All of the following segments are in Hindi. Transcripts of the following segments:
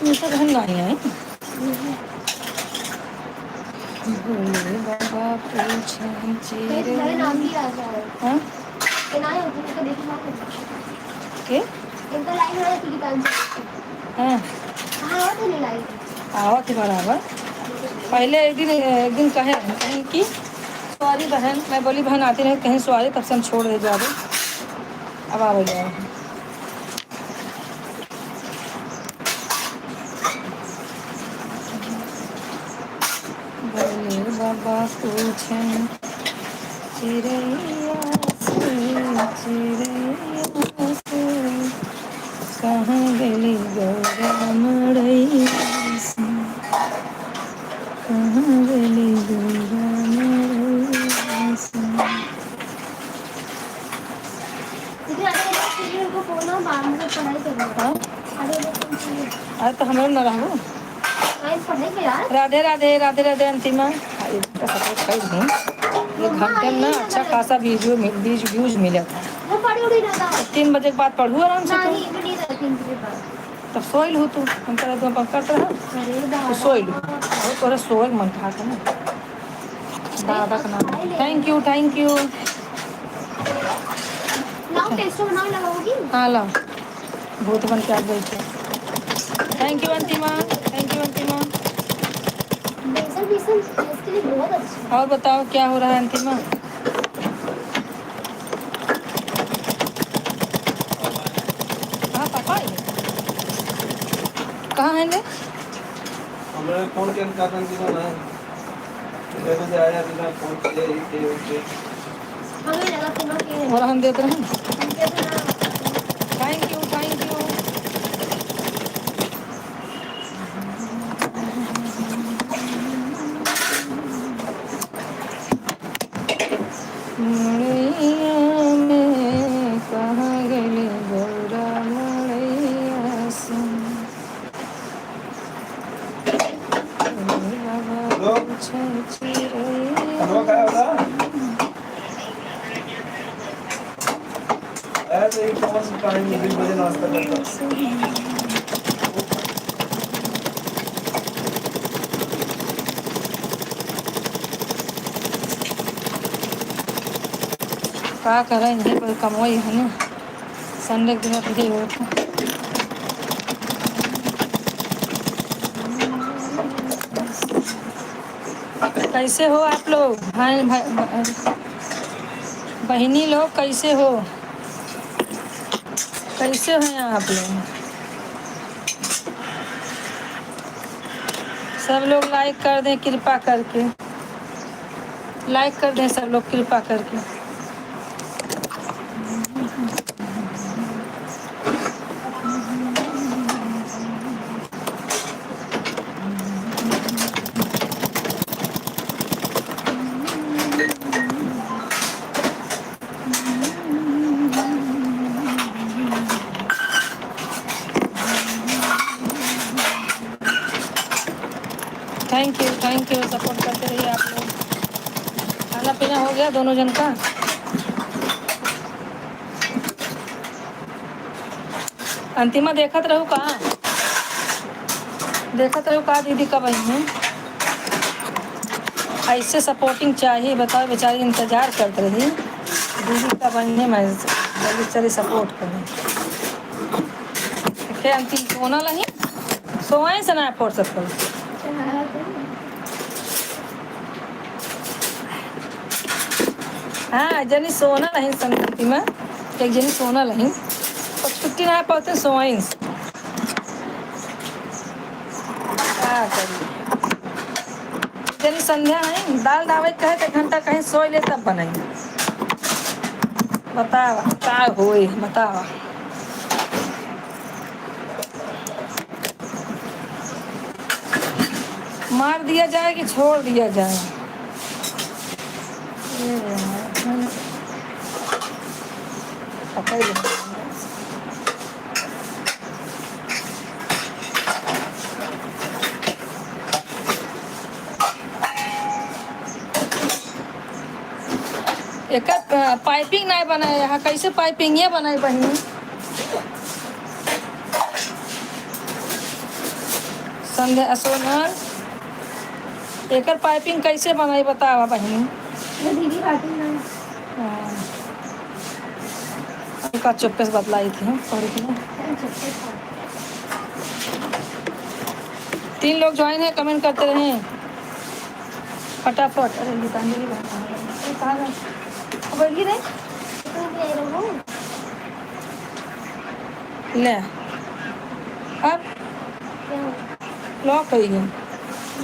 सुनीता बहन नहीं आई। भोले बाबा पूछे चिरे हाँ के हाँ आवत ही बराबर। पहले एक दिन कहे कहीं कि सॉरी बहन, मैं बोली बहन आती नहीं कहीं सॉरी, तब से हम छोड़ दे जा रहे। अब आ जाओ। भोले बाबा पूछे चिड़ैया से चिड़ैया से कहाँ गेली गौरा मड़ैया से, कहाँ गेली गौरा मड़ैया से। हाँ? अरे तो हमारे न रहू। राधे राधे राधे राधे अंतिमा। एक घंटे में ना अच्छा खासा व्यूज मिला था। 3 बजे के बाद पढ़ू आराम से। तब सोइल हो तू, हम तेरा तो पकड़ते रहा तो सोइल और तोरा सोए मन था ना। दादा का नाम थैंक यू थैंक यू। हाँ लाओ, भूत बन के आ गई थे। Thank you Antima, thank you अंतिमा। और बताओ क्या हो रहा है अंतिमा? हाँ पापा कहाँ है ने? हमने फोन के कारण की ना मुझे आया बिना फोन के और हम देते हैं। Thank you thank you. मड़ैया में कहाँ गेली गौरा मड़ैया से। बाबा पूछे चिड़ैया ऐसे ही कौन टाइम 3 बजे नाश्ता करता। का करें कोई कमाई है ना, संडे के दिन तो हो। कैसे हो आप लोग भाई बहनी लोग, कैसे हो? कैसे हैं आप लोग? सब लोग लाइक कर दें कृपा करके, लाइक कर दें सब लोग कृपा करके। थैंक यू सपोर्ट करते रहिए आप लोग। खाना पीना हो गया दोनों जन का? अंतिमा देखत रहू कहाँ, देखत रहू कहाँ दीदी कब आई हैं? ऐसे सपोर्टिंग चाहिए, बताओ बेचारी इंतजार करते रही दीदी कब आई है, मैं जल्दी चली सपोर्ट करें। क्या अंतिम सोना लही सोए से ना फोड़ सकते। हाँ जनी सोना नहीं संगति में, एक जनी सोना नहीं और छुट्टी ना पाते सोइन क्या करिए। जनी संध्या नहीं दाल डावे कहे तो घंटा कहीं सोई ले तब बनाई। बतावा का होई बतावा। मार दिया जाए कि छोड़ दिया जाए? पकड़ एक पाइपिंग नहीं बनाए यहाँ, कैसे पाइपिंग ये बनाई बहनी? संध्या सोनल एकर पाइपिंग कैसे बनाई बतावा बहनी। मैं दीदी काटूं ना। का चुप्पे से बतलाई थी हम पढ़ के ना। अरे चप्पल खा। 3 लोग ज्वाइन है, कमेंट करते रहें फटाफट। अरे गीतांजलि कहाँ गई? बोलिए रे तो दे रहा हूँ। ले अब क्या हो? लॉक कर गया।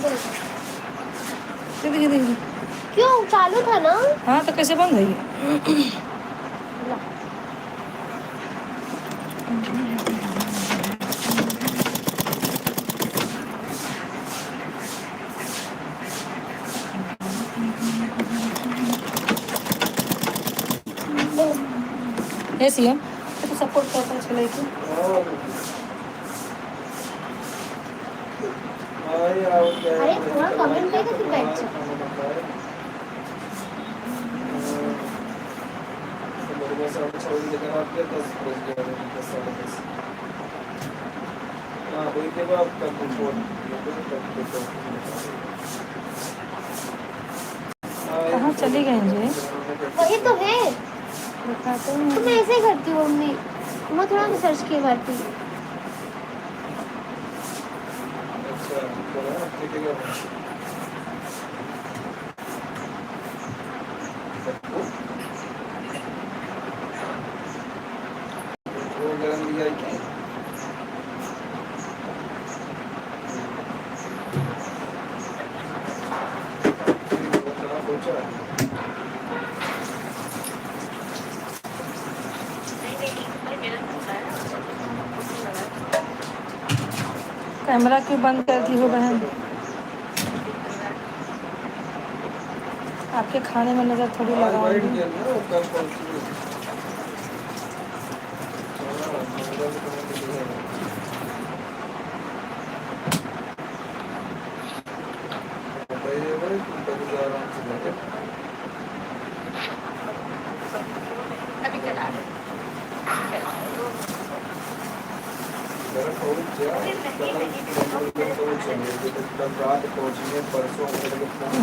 बोल। दीदी क्यों चालू था ना? हाँ तो कैसे बंद है ये? ला। ऐसी है तो सपोर्ट करता है चले की। अरे थोड़ा कमेंट करेगा फिर बैठ जा। कहाँ चली गई जी? वही तो है। दिखाते तो हैं। मैं ऐसे ही करती हूँ मम्मी। मैं थोड़ा सर्च किया करती हूँ। कैमरा क्यों बंद करती हो बहन? आपके खाने में नजर थोड़ी लगाऊंगी।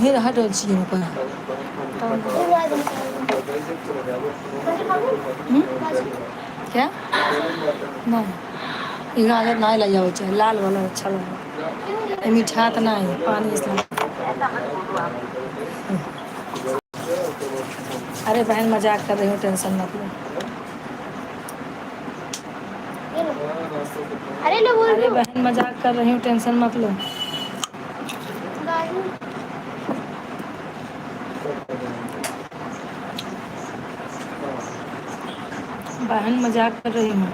फिर हट चाहिए ऊपर। क्या नहीं गाजर ना ले जाओ चाहे लाल वाला अच्छा लगा। मीठा तो ना है पानी इसलिए। अरे बहन मजाक कर रही हूँ टेंशन मत लो। अरे लो बोल अरे लो। बहन मजाक कर रही हूँ टेंशन मत लो। बहन मजाक कर रही हूँ।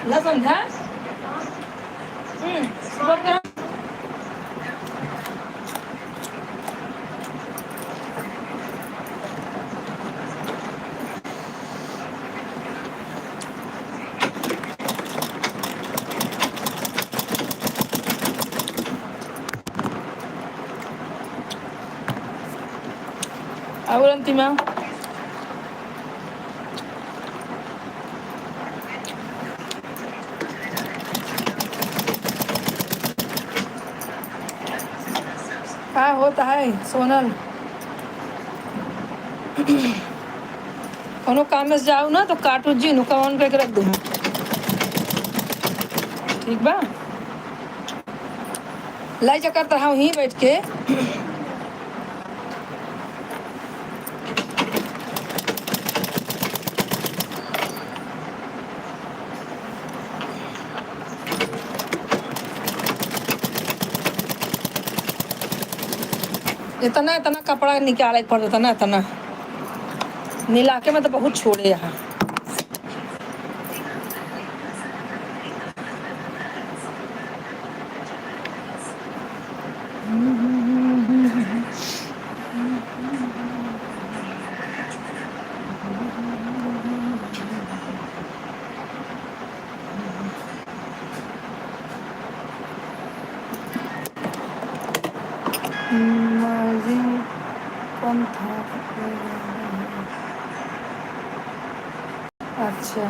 ला समझा? सुबह करो। और अंतिमा क्या होता है सोनल? कोनो काम में से जाओ ना तो कार्टून जी नुका ऑन करके रख दो। ठीक बा लाई चक्कर तो हम ही बैठ के। इतना इतना कपड़ा निकाले पड़ता ना इतना नीलाके में तो बहुत छोड़े यहाँ। मार्जिन कम था। अच्छा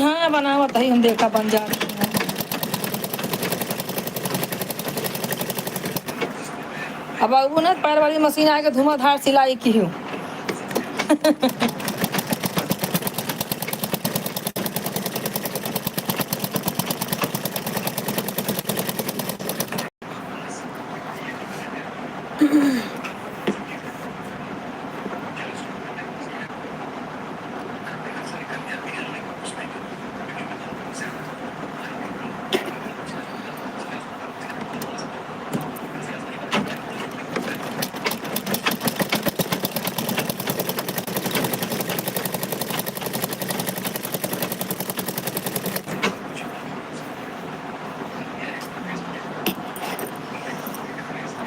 हाँ बना हुआ था ही, हम देखा बन जा रही है। अब वो ना पैर वाली मशीन आके धुआंधार सिलाई की हूँ।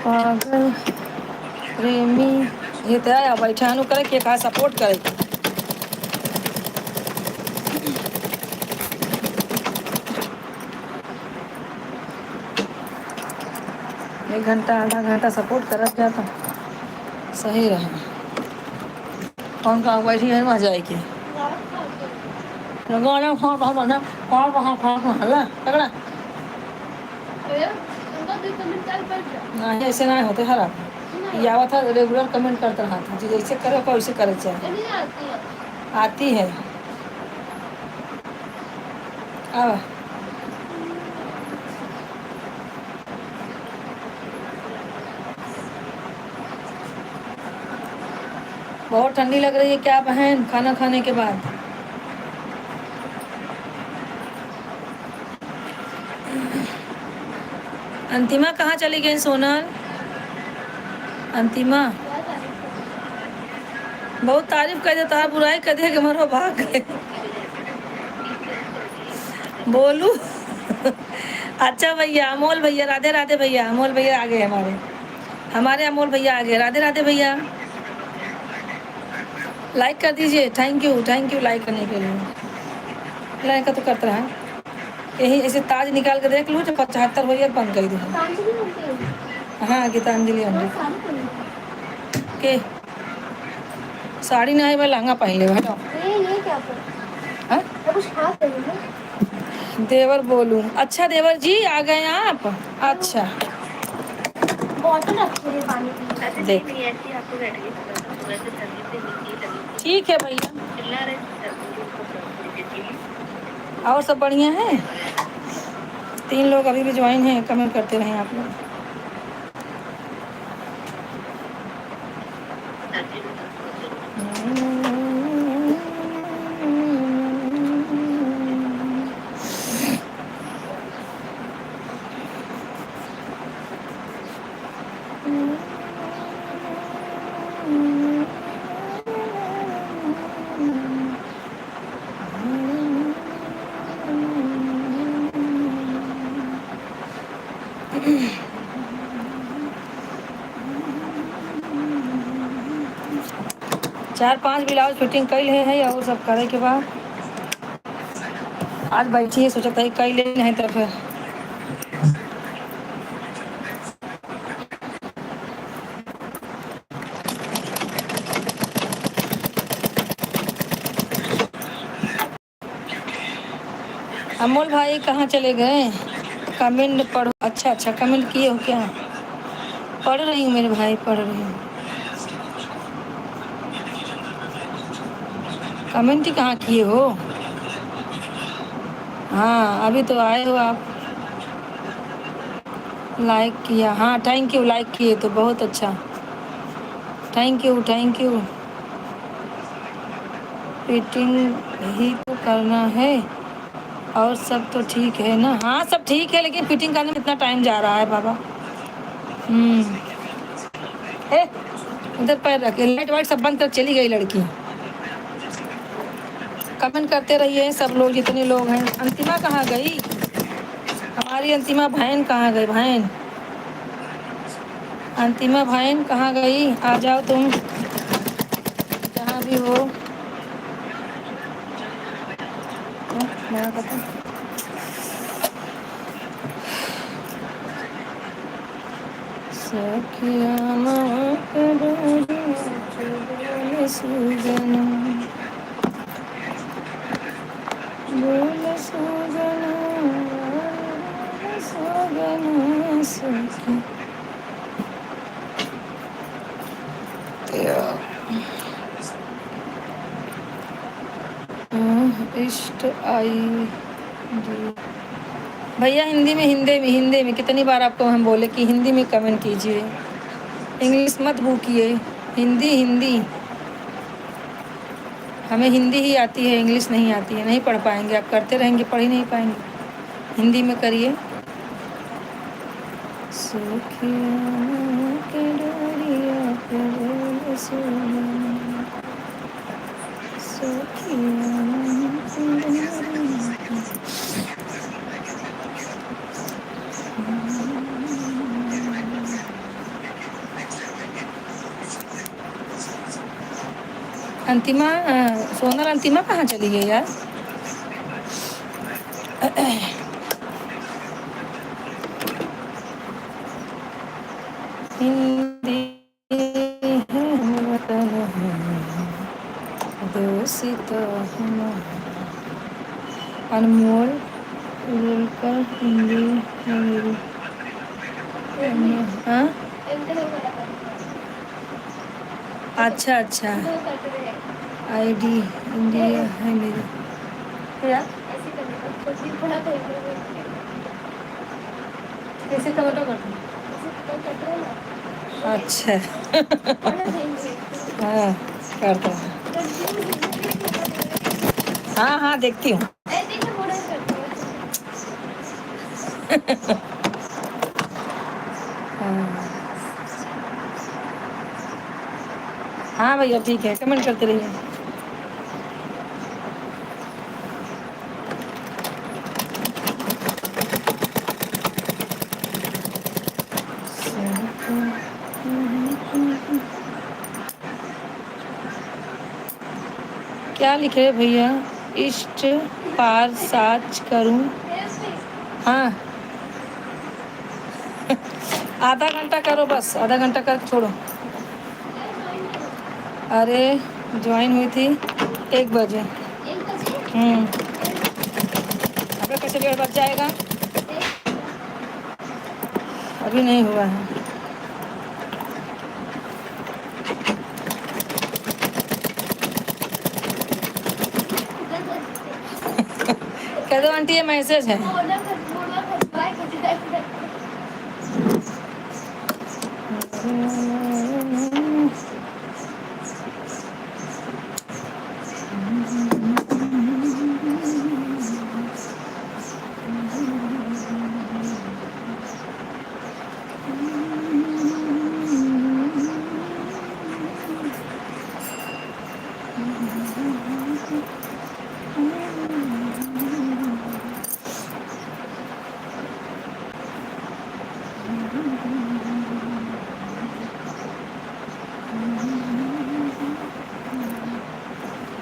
पागल प्रेमी ये तो आया बैठा नु करे के कहा सपोर्ट करे। एक घंटा आधा घंटा सपोर्ट करत जाता सही रहे। कौन कहाँ बैठी है वहाँ जाएगी गाना खा खा बना कहाँ कहाँ खा खा हल्ला तगड़ा नहीं ऐसे नहीं होते हरा ये आवा था रेगुलर कमेंट करता रहा था जैसे करे को वैसे करे चाहिए। आती है अब बहुत ठंडी लग रही है क्या बहन खाना खाने के बाद। अंतिमा कहाँ चली गई सोनल। अंतिमा बहुत तारीफ कर देता बुराई कर दे के मरो भाग गए। बोलू अच्छा भैया अमोल भैया राधे राधे भैया अमोल भैया आ गए हमारे हमारे अमोल भैया आ गए राधे राधे भैया। लाइक कर दीजिए थैंक यू लाइक करने के लिए। लाइक का तो करता रहा यही ऐसे ताज निकाल के देख लूँ जो 75 हो गया बंद कर दूँ। हाँ गीतांजलि के साड़ी नहीं भाई लहंगा पहन ले हटाओ। देवर बोलूं अच्छा देवर जी आ गए आप। अच्छा देख ठीक है भैया और सब बढ़िया है। 3 लोग अभी भी ज्वाइन हैं कमेंट करते रहें आप लोग। चार 5 ब्लाउज फिटिंग कर ले है और सब करे के बाद आज बैठी है सोचा था कई ले नहीं तो फिर अमोल भाई कहाँ चले गए। कमेंट पढ़ो अच्छा कमेंट किए हो क्या। पढ़ रही हूँ मेरे भाई पढ़ रही हूँ। कमेंट ही कहाँ किए हो। हाँ अभी तो आए हो आप। लाइक किया हाँ थैंक यू लाइक किए तो बहुत अच्छा थैंक यू फिटिंग ही तो करना है और सब तो ठीक है ना। हाँ सब ठीक है लेकिन फिटिंग करने में इतना टाइम जा रहा है बाबा। ए उधर पैर रखे लाइट वाइट सब बंद कर चली गई लड़की। कमेंट करते रहिए सब लोग जितने लोग हैं। अंतिमा कहाँ गई हमारी अंतिमा बहन कहाँ गई बहन। अंतिमा बहन कहाँ गई आ जाओ तुम जहाँ भी हो। सखिया माँ के डोरिया बोले सुगना बोले सुगना बोले सुगना सखी इष्ट आई जी। भैया हिंदी में कितनी बार आपको हम बोले कि हिंदी में कमेंट कीजिए, इंग्लिश मत भूकिए। हिंदी हिंदी हमें हिंदी ही आती है, इंग्लिश नहीं आती है, नहीं पढ़ पाएंगे। आप करते रहेंगे, पढ़ ही नहीं पाएंगे। हिंदी में करिए। अंतिमा सोनल अंतिमा कहाँ चली गई यार? हिंदी है वतन है दोस्त अनमोल उड़कर हिंदी है मेरी। हाँ अच्छा अच्छा आईडी इंडिया है मेरी। क्या कैसे टमाटो कर दूँ? अच्छा हाँ करता हूँ। हाँ हाँ देखती हूँ। हाँ भैया ठीक है, कमेंट करते रहिए। क्या लिखे भैया? इष्ट पार साच करूं? हाँ आधा घंटा करो, बस आधा घंटा कर छोड़ो। अरे ज्वाइन हुई थी 1 बजे। अबे कैसे 1:30 बज जाएगा? अभी नहीं हुआ है। कह दो आंटी ये मैसेज है।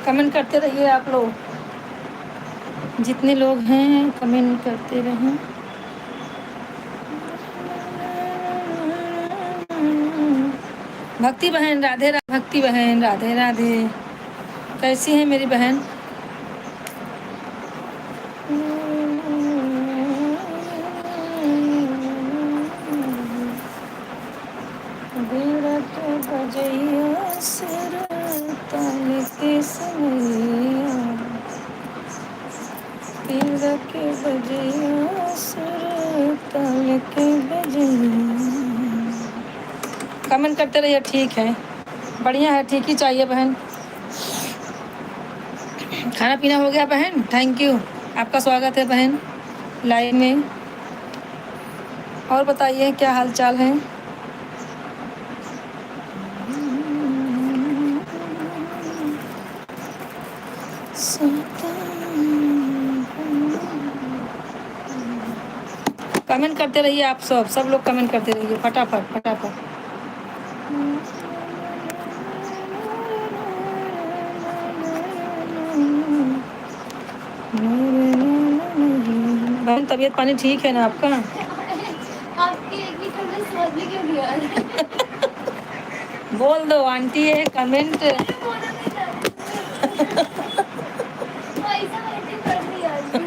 कमेंट करते रहिए आप लोग, जितने लोग हैं कमेंट करते रहें। भक्ति बहन राधे राधे। भक्ति बहन राधे राधे। कैसी है मेरी बहन? कमेंट करते रहिए, ठीक है, बढ़िया है, ठीक ही चाहिए बहन। खाना पीना हो गया बहन? थैंक यू, आपका स्वागत है बहन लाइव में। और बताइए क्या हाल चाल है? कमेंट करते रहिए आप सब लोग कमेंट करते रहिए, फटाफट फटाफट। बहन तबीयत पानी ठीक है ना आपका? मैं समझ में क्यों नहीं आ रहा बोल दो आंटी ये कमेंट। है। बोला नहीं था। पैसा वेटिंग कर रही है आज बोल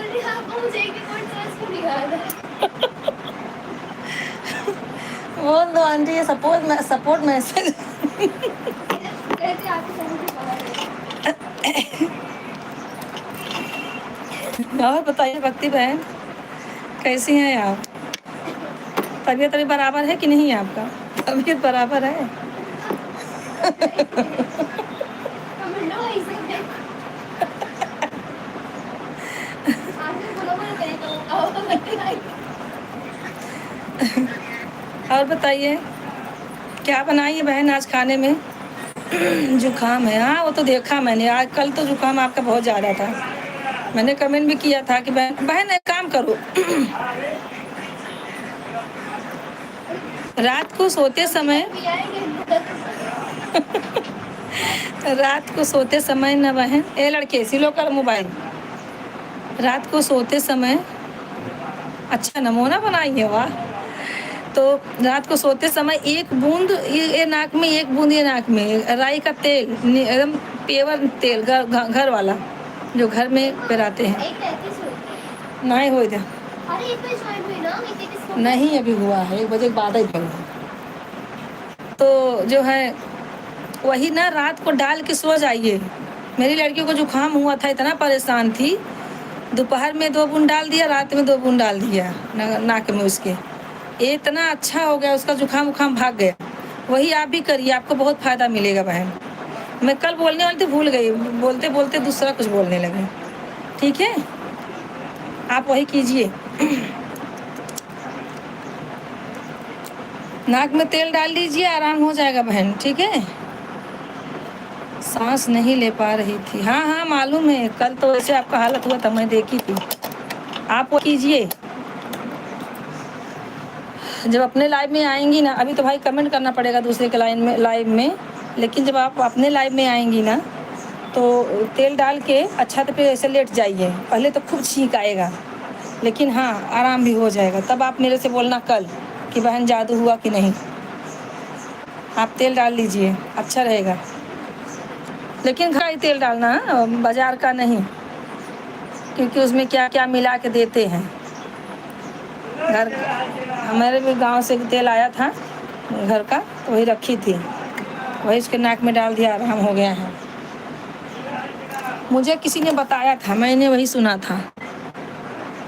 रही आपको मुझे एक वर्ड समझ में नहीं आ रहा है। बोल दो आंटी ये सपोर्ट मैसेज। कहते आपको समझ में आ रहा है। और बताइए भक्ति बहन, कैसी हैं आप? तबीयत अभी बराबर है कि नहीं आपका? तबीयत बराबर है? कमेंट लो ऐसे देखो। आगे बोलो बोलो कहीं तो आओ तो लगते नहीं। और बताइए क्या बनाई है बहन आज खाने में? जुकाम है, हाँ वो तो देखा मैंने, आज कल तो जुकाम आपका बहुत ज़्यादा था। मैंने कमेंट भी किया था कि बहन बहन एक काम करो, रात को सोते समय रात को सोते समय न बहन, ए लड़के सिलो कर मोबाइल, रात को सोते समय अच्छा नमूना बनाई है वाह। तो रात को सोते समय एक बूंद ये नाक में, एक बूंद ये नाक में राई का तेल, एकदम पेवर तेल घर वाला जो घर में पेराते हैं। एक 33 हुई। नहीं हो इधर अरे एक बजे ज्वाइन हुई ना, एक 33 नहीं अभी हुआ है, 1 बजे के बाद ही हुआ। तो जो है वही ना, रात को डाल के सो जाइए। मेरी लड़कियों को जुकाम हुआ था, इतना परेशान थी, दोपहर में 2 बूंद डाल दिया, रात में 2 बूंद डाल दिया नाक में उसके, इतना अच्छा हो गया, उसका जुकाम उखाम भाग गया। वही आप भी करिए, आपको बहुत फ़ायदा मिलेगा बहन। मैं कल बोलने वाली थी, भूल गई, बोलते बोलते दूसरा कुछ बोलने लगे। ठीक है, आप वही कीजिए। नाक में तेल डाल दीजिए, आराम हो जाएगा बहन। ठीक है, सांस नहीं ले पा रही थी, हाँ हाँ मालूम है, कल तो ऐसे आपका हालत हुआ था, मैं देखी थी। आप वो कीजिए, जब अपने लाइव में आएंगी ना, अभी तो भाई कमेंट करना पड़ेगा दूसरे के लाइव में, लेकिन जब आप अपने लाइव में आएंगी ना, तो तेल डाल के अच्छा तो फिर ऐसे लेट जाइए। पहले तो खूब छींक आएगा, लेकिन हाँ आराम भी हो जाएगा। तब आप मेरे से बोलना कल कि बहन जादू हुआ कि नहीं। आप तेल डाल लीजिए, अच्छा रहेगा, लेकिन घर का ही तेल डालना, बाज़ार का नहीं, क्योंकि उसमें क्या क्या मिला के देते हैं। घर हमारे भी गांव से तेल आया था घर का, तो वही रखी थी, वही उसके नाक में डाल दिया, आराम हो गया है। मुझे किसी ने बताया था, मैंने वही सुना था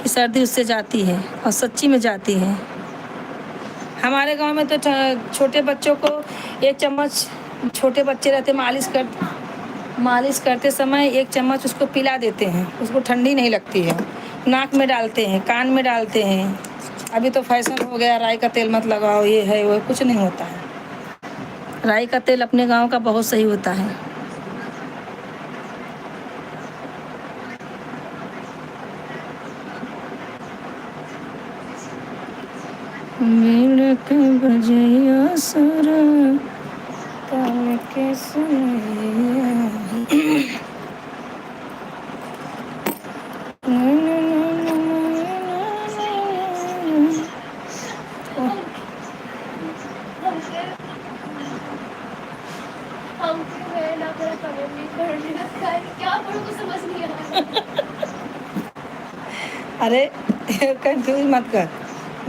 कि सर्दी उससे जाती है, और सच्ची में जाती है। हमारे गांव में तो छोटे बच्चों को 1 चम्मच, छोटे बच्चे रहते मालिश करते समय 1 चम्मच उसको पिला देते हैं, उसको ठंडी नहीं लगती है। नाक में डालते हैं, कान में डालते हैं। अभी तो फैशन हो गया, राई का तेल मत लगाओ, ये है वो, कुछ नहीं होता है। राई का तेल अपने गांव का बहुत सही होता है। बजैया सुरा के सुनैया। क्या पढ़ूं कुछ समझ नहीं आ रहा। अरे कंफ्यूज मत कर,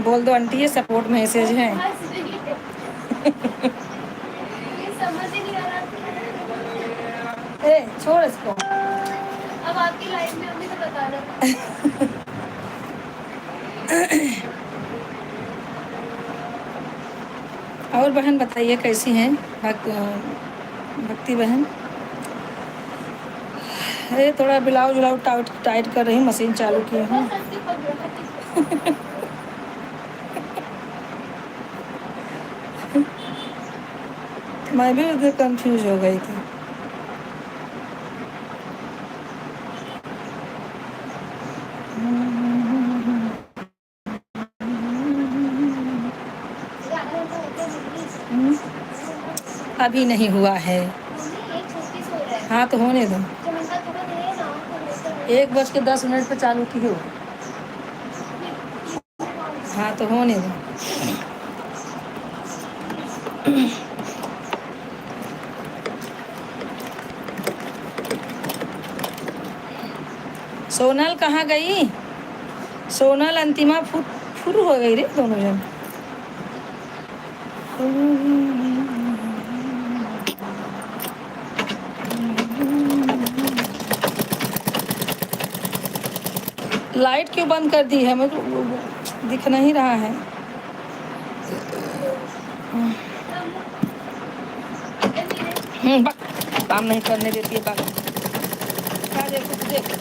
बोल दो आंटी ये सपोर्ट मैसेज है। ये समझ ही नहीं आ रहा। ए छोड़ इसको। अब आपकी लाइफ में होंगी तो बताना। और बहन बताइए कैसी हैं भक्ति बहन? अरे थोड़ा ब्लाउज टाइट कर रही हूँ, मशीन चालू की हूँ। मैं भी उधर कंफ्यूज हो गई थी। अभी नहीं हुआ है। हाँ तो होने दो, 1:10 पे चालू की हो। हाँ तो होने दो। सोनल कहाँ गई? सोनल अंतिमा फुर फुर हो गई रे दोनों जन। लाइट क्यों बंद कर दी है? मेरे को दिख नहीं रहा है। काम नहीं करने देती है बात। देखो देख।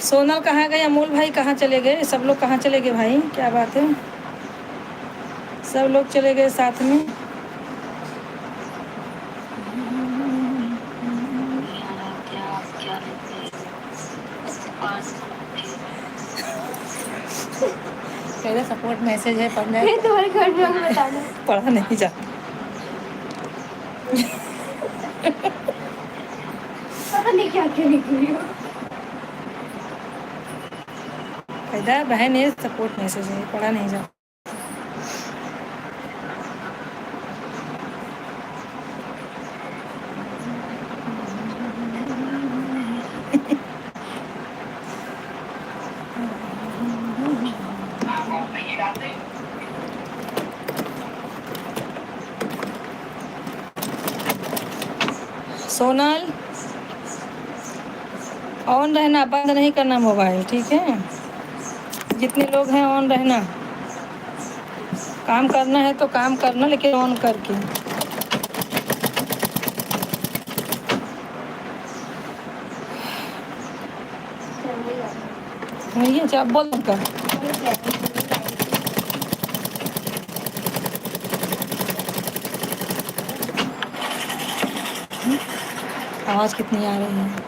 सोनल कहाँ गए? अमोल भाई कहाँ चले गए? सब लोग कहाँ चले गए भाई? क्या बात है, सब लोग चले गए साथ में। कहते सपोर्ट मैसेज है, पढ़ना है। तुम्हारे घर में आके बताना। पढ़ा नहीं जाता। पता नहीं क्या क्या लिख रही हो। कहता बहन ये सपोर्ट मैसेज है, पढ़ा नहीं जाता। सोनल ऑन रहना, बंद नहीं करना मोबाइल, ठीक है? जितने लोग हैं ऑन रहना। काम करना है तो काम करना, लेकिन ऑन करके। नहीं है आप बोल कर। आवाज़ कितनी आ रही है?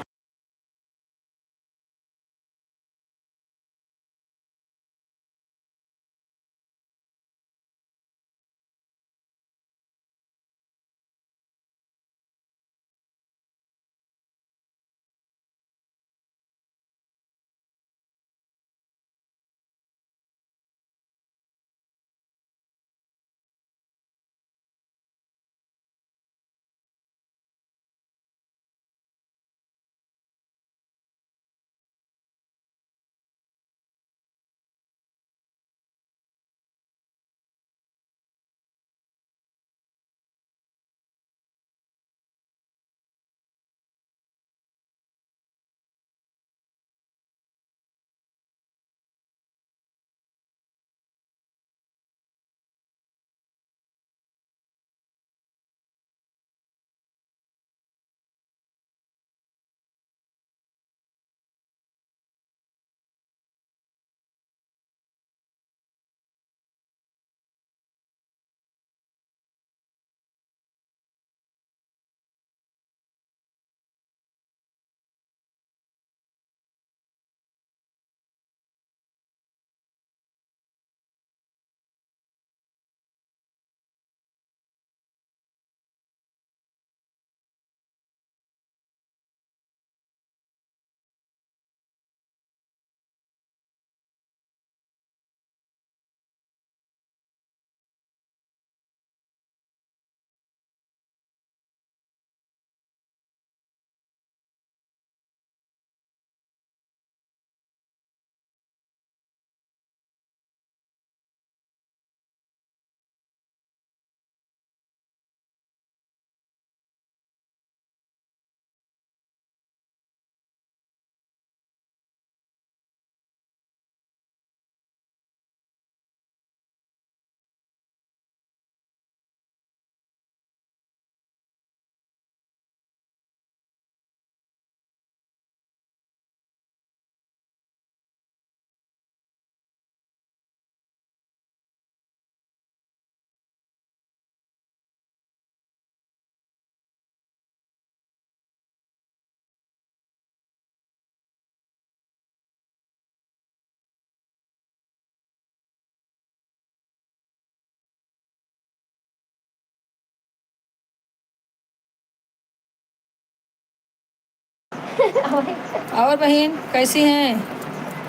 और बहन कैसी हैं?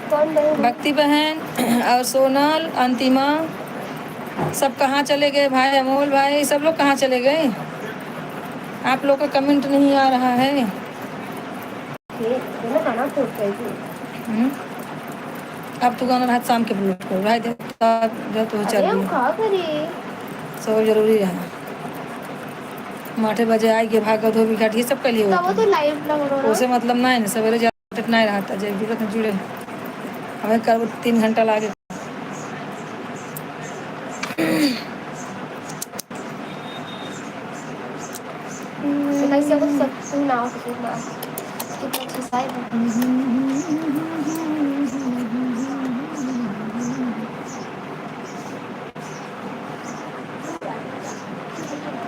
कौन बहन? भक्ति बहन और सोनल, अंतिमा, सब कहाँ चले गए? भाई अमोल भाई, सब लोग कहाँ चले गए? आप लोग का कमेंट नहीं आ रहा है। खाना छोड़ अब तो गाना रात शाम के अपलोड करो भाई, तो चल हम रही खा करी सब जरूरी है। 8 बजे आएगी, भाग धोबी घाट ये सब के लिए वो होता तो है। लाइव लग रहा उसे मतलब ना है ना, सवेरे जाते नहीं रहता जब जरूरत में जुड़े हमें कर 3 घंटा लागे। कैसे वो सब सुना कितना अच्छी साइड है।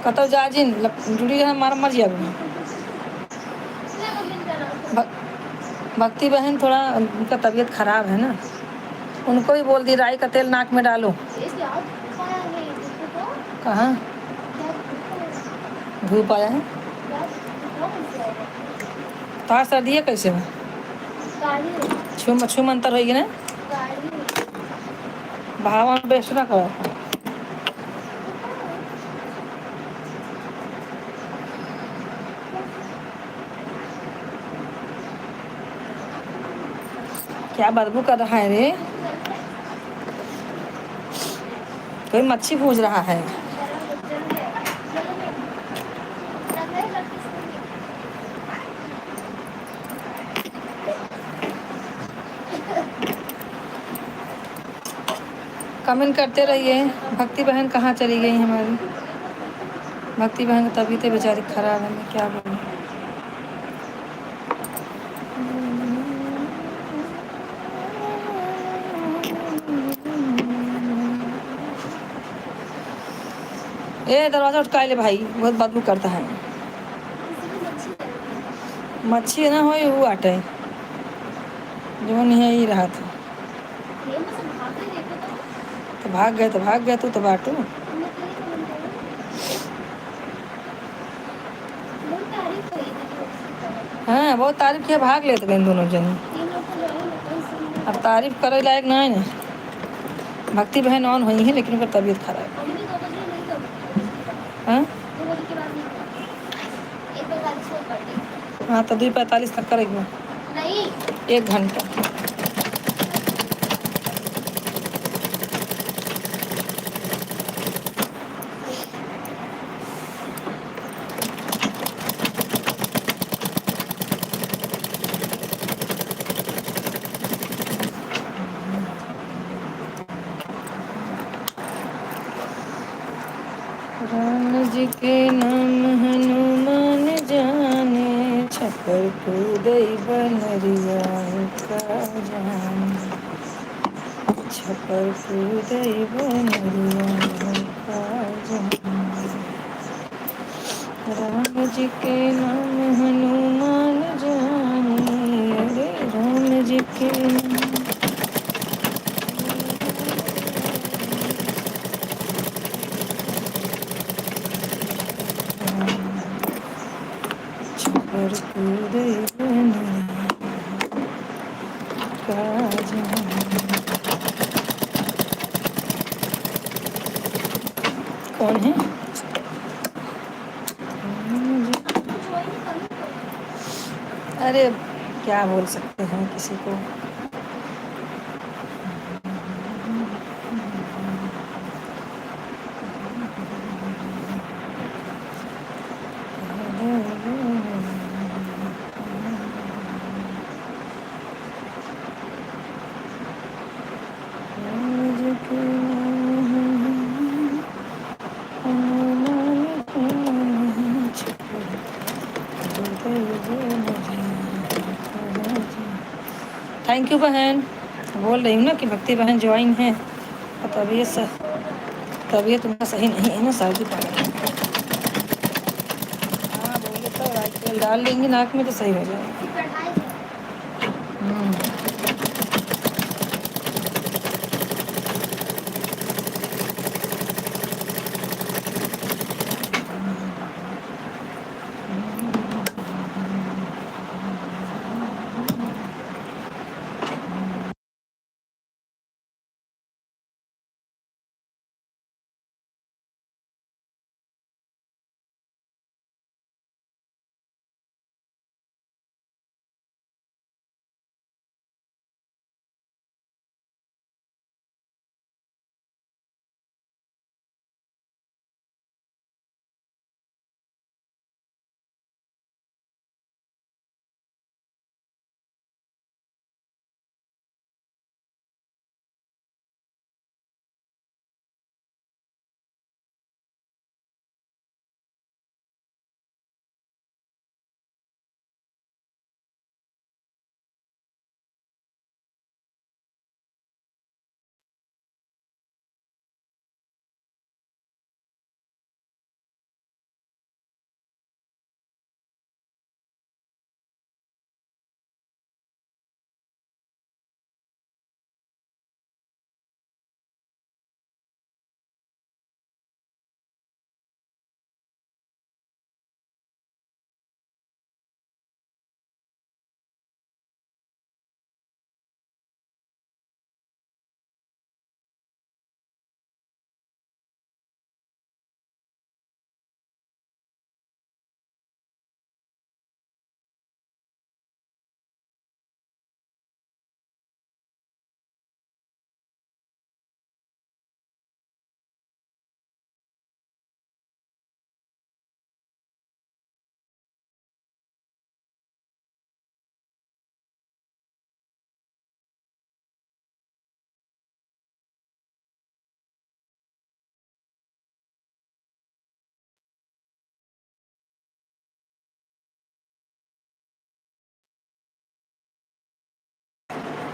कतो जा जिन जुड़ी रहा हमारा मर जाए। भक्ति बहन थोड़ा उनका तबीयत खराब है ना, उनको भी बोल दी राई का तेल नाक में डालो। कहाँ धूप आया है? तार सर्दी है कैसे में छुम अंतर होगी ना, भावा बेस्ट ना करो। क्या बदबू कर रहा है रे? कोई मच्छी पूछ रहा है। कमेंट करते रहिए। भक्ति बहन कहाँ चली गई हमारी? भक्ति बहन की तबीयत बेचारी खराब है, मैं क्या बोलूँ। ए दरवाजा उठका ले भाई, बहुत बदबू करता है। मच्छी ना हो वो आटे जो नहीं है ही रहा था, तो भाग गए तू तो बाटू। हाँ बहुत तारीफ किया, भाग लेते गए दोनों जन। अब तारीफ करे लायक ना है ना। भक्ति बहन ऑन हुई है लेकिन उनका तबीयत खराब है। हाँ हाँ तो 2:45 तक करेगी नहीं 1 घंटा। राम जी के नाम हनुमान जाने, छपर कूदई बनरिया का जाने, छपर कूदई बनरिया का जाने। राम जी के नाम हनुमान जाने, अरे राम जी के नाम। छपर कूदई बनरिया का जाने। कौन है? अरे क्या बोल सकते हैं किसी को। थैंक यू बहन। बोल रही हूँ ना कि भक्ति बहन ज्वाइन है, और तबीयत उनका सही नहीं है ना, सर्दी पड़ रही है। हाँ बोले तो राइट तेल डाल लेंगे नाक में तो सही हो जाएगा।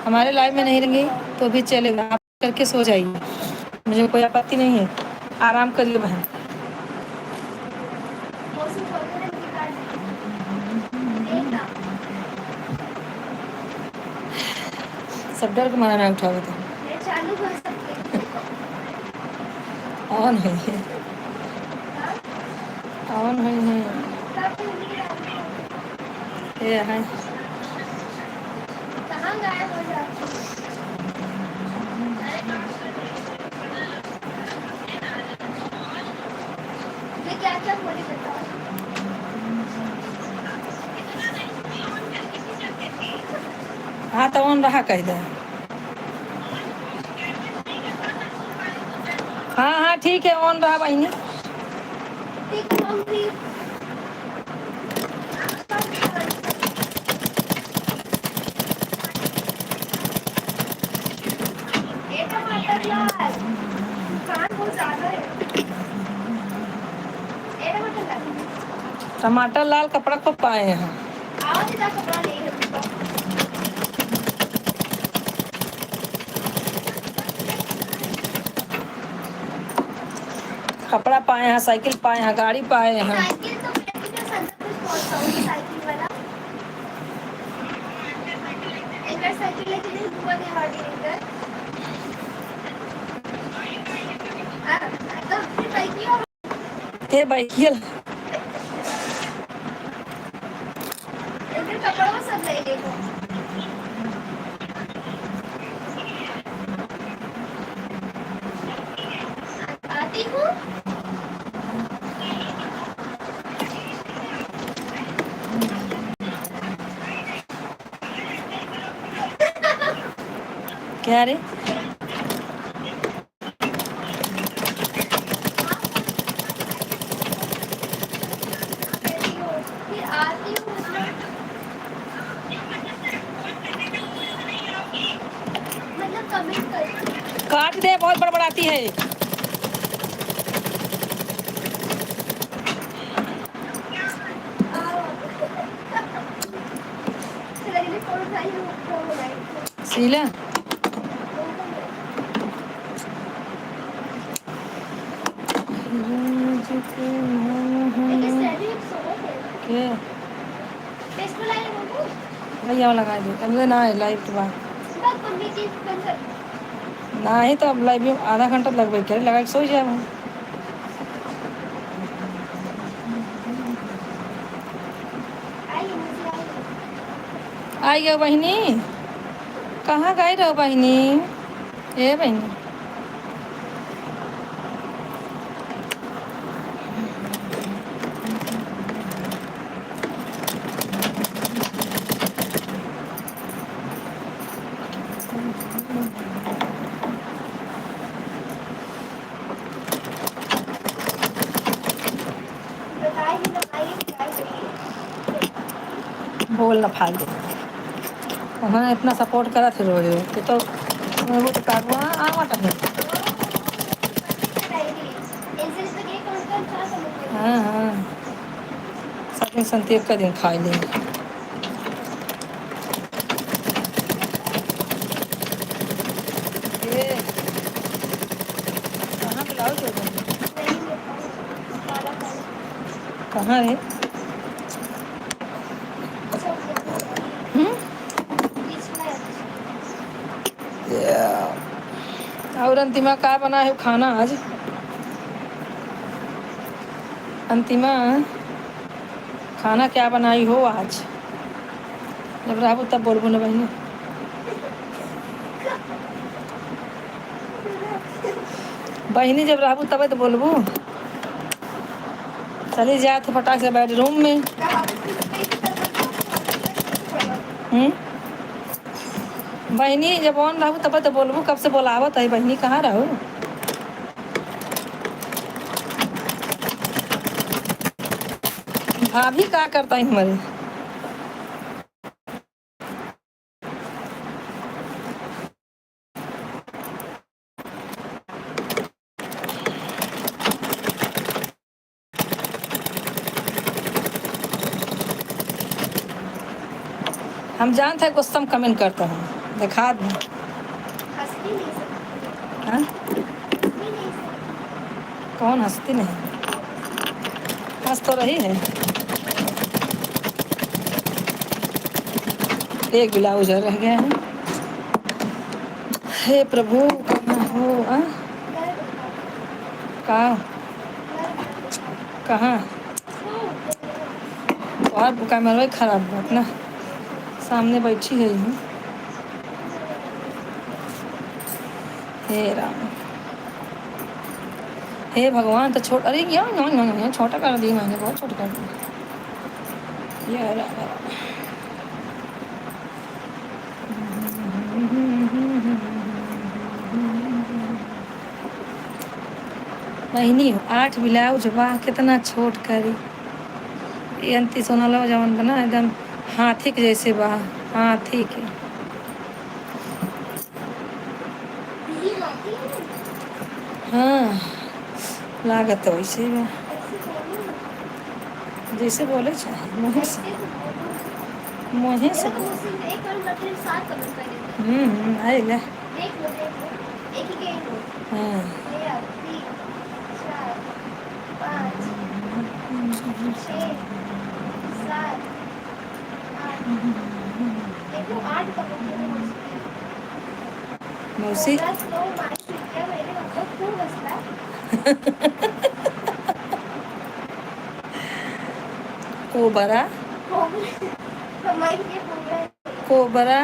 हमारे लाइव में नहीं रहेंगी तो भी चलेगा, आप करके सो जाइए, मुझे कोई आपत्ति नहीं है। आराम करिए बहन। सब डर के मारा ना उठावे तो ऑन है, ऑन है ये है। हाँ तो ऑन रहा कह दे। हाँ हाँ ठीक है, ऑन रहा बहनी। टमाटर लाल कपड़ा को पाए हैं। कपड़ा पाए हैं, साइकिल पाए हैं, गाड़ी पाए हैं। ये बाइकिल क्या रे? काट दे, बहुत बड़बड़ाती है। शीला भैया लगा दे, अब ना है लाइव के बाद ना ही तो अब लाइव में आधा घंटा लगभग करे, लगा के सो जाए हम। आई गए बहनी, कहाँ गई रहो बहनी? ए बहनी बोल ना फालतू, उन्होंने इतना सपोर्ट करा फिर वो तो वो तो काटवा आवाट है। हाँ हाँ सब संती एक का दिन खा ले। कहाँ ब्लाउज हो गया? कहाँ रे? और अंतिमा का बना है खाना आज? अंतिमा खाना क्या बनाई हो आज? जब रहबू तब बोलबू ना बहनी। बहनी जब रहबू तब तो बोलबू। चली जाए तो फटाक से बेडरूम में। बहनी जब ऑन रहू तब तो बोलबू, कब से बोलावत है बहनी, कहाँ रहू? भाभी का करता है हमारे? हम जानते हैं गुस्सा कमेंट करते हैं। दिखा दूँ? हंसती नहीं सकती। हाँ? हंसती नहीं सकती। कौन हंसती नहीं? हंस तो रही है। एक ब्लाउज और रह गया है। हे प्रभु कहाँ हो? घर दिखाओ। कहाँ? घर दिखाओ। कहाँ? और कैमरा खराब बात ना, सामने बैठी है ही। हे राम, हे भगवान, तो छोटा, अरे यहाँ छोटा कर दी मैंने, बहुत छोटा कर दिया। ये राम राम। नहीं 8 ब्लाउज, वाह कितना छोट करी। ये अंती सोना लो जवन बना एकदम हाथी के जैसे, वाह हाथी के। दीदी मारती है ना, हाँ लागत तो वैसे ही बा, ऐसे बोलो ना, जैसे बोले चाहे मुँह से, ऐसे तो बोलो। मुँह से। मेरा तो मुझसे एक और मतलब 7 कमेंट कर देते। आई ले। देख लो एक ही के ही लो। हाँ भैया 3 4 5 6 7 8 देखो 8 कमेंट है मुझसे। मौसी कोबरा स्लो माइक क्या मेरे मतलब खूप बसला। कोबरा, कोबरा माइक के कोबरा कोबरा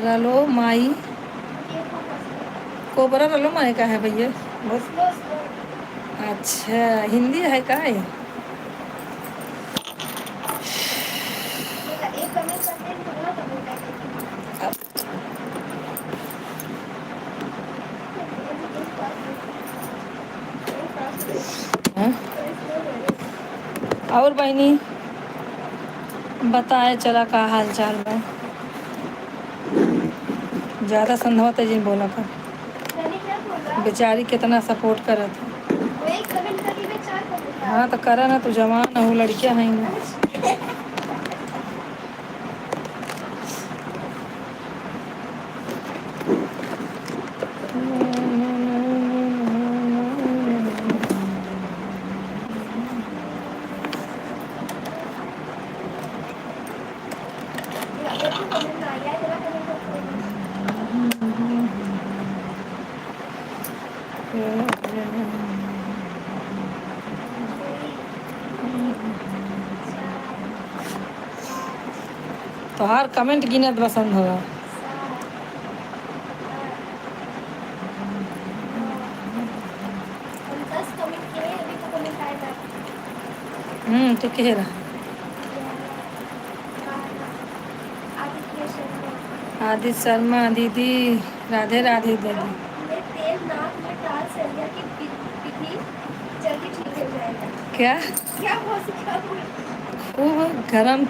रलो माई, ये खूप बसला। कोबरा रलो माई का है भैया? बहुत स्लो स्लो अच्छा, हिंदी है का है? देखा एक कमेंट करते हैं दूसरा कमेंट करते हैं। अब हाँ? और बहनी बताए चला का हाल चाल बा? ज़्यादा संधवा तेजी बोला कर, मैंने क्या बोला? बेचारी कितना सपोर्ट करत है। वो एक कमेंट करके मैं 4 कमेंट डाल हाँ तो करा ना, तू जवान हो, लड़कियां हैं ना। कमेंट ना आया तेरा कमेंट करते हैं। तो हर कमेंट गिनत पसंद होगा। 10 कमेंट किए हैं, अभी तो कमेंट आएगा। तो कह रहा आदित्य शर्मा आदित्य शर्मा दीदी, राधे राधे दीदी। मैं तेल नाक में डाल सरिया की पिथी जल्दी ठीक हो जाएगा। क्या? क्या बहुत क्या बोल खूब गरम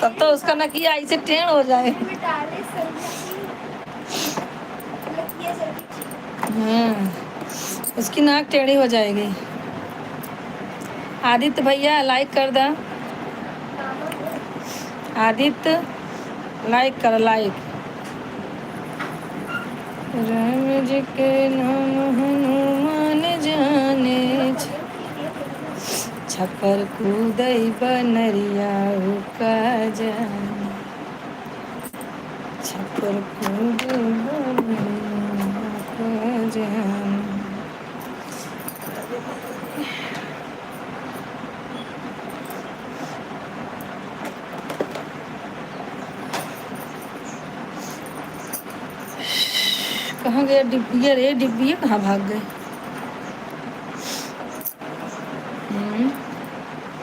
तब तो उसका ना किया ऐसे टेढ़ हो जाए। में डाले सरिया की लकीर जल्दी ठीक। हाँ उसकी नाक टेढ़ी हो जाएगी। आदित्य भैया लाइक कर दा, मामा को आदित्य लाइक कर, लाइक। राम जी के नाम हनुमान जाने, छपर कूदई बनरिया का जाने, छपर कूदई बनरिया का जाने। कहाँ गया डिब्बिया रे? डिब्बिया कहाँ भाग गए?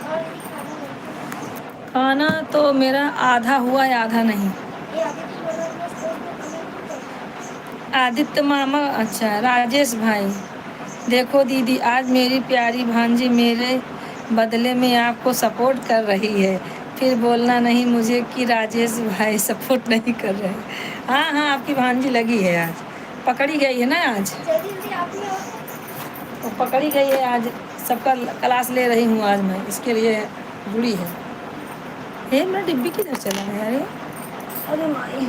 और भी खाना है। खाना तो मेरा आधा हुआ है, आधा नहीं। ये आदित्य वाला मस्त उसमें कमेंट क्यों करता है? आदित्य मामा, अच्छा राजेश भाई, देखो दीदी आज मेरी प्यारी भांजी मेरे बदले में आपको सपोर्ट कर रही है, फिर बोलना नहीं मुझे कि राजेश भाई सपोर्ट नहीं कर रहे। हाँ हाँ आपकी भांजी लगी है, आज पकड़ी गई है ना आज, जल्दी जल्दी आप ही आओ तो। वो पकड़ी गई है आज, सबका क्लास ले रही हूँ आज मैं, इसके लिए जुड़ी है। हे मेरा डिब्बी किधर चला है यार? अरे माई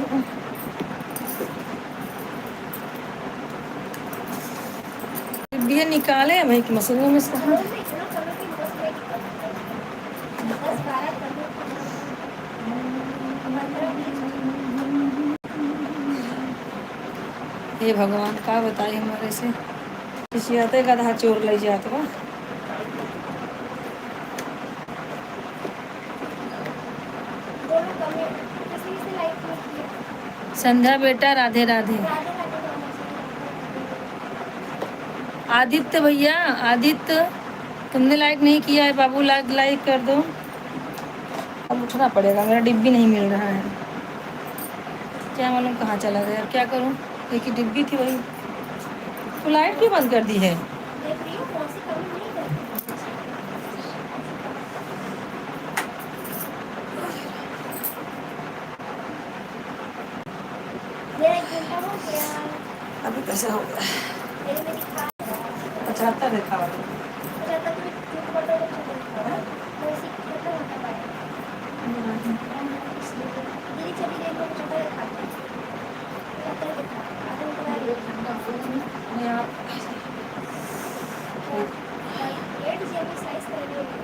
डिब्बियाँ निकाले हैं भाई कि मशीनों में से कहाँ। हे भगवान का बताए हमारे से किसी आते गधा चोर ले जाते बा। संध्या बेटा राधे राधे। आदित्य भैया आदित्य तुमने लाइक नहीं किया है बाबू, लाइक लाइक कर दो। अब उठना पड़ेगा, मेरा डिब्बी नहीं मिल रहा है, क्या मालूम कहाँ चला गया, यार क्या करूँ। एक ही डिब्बी थी वही, तो लाइट क्यों बंद कर दी है। अभी कैसे हो गया 75 देखा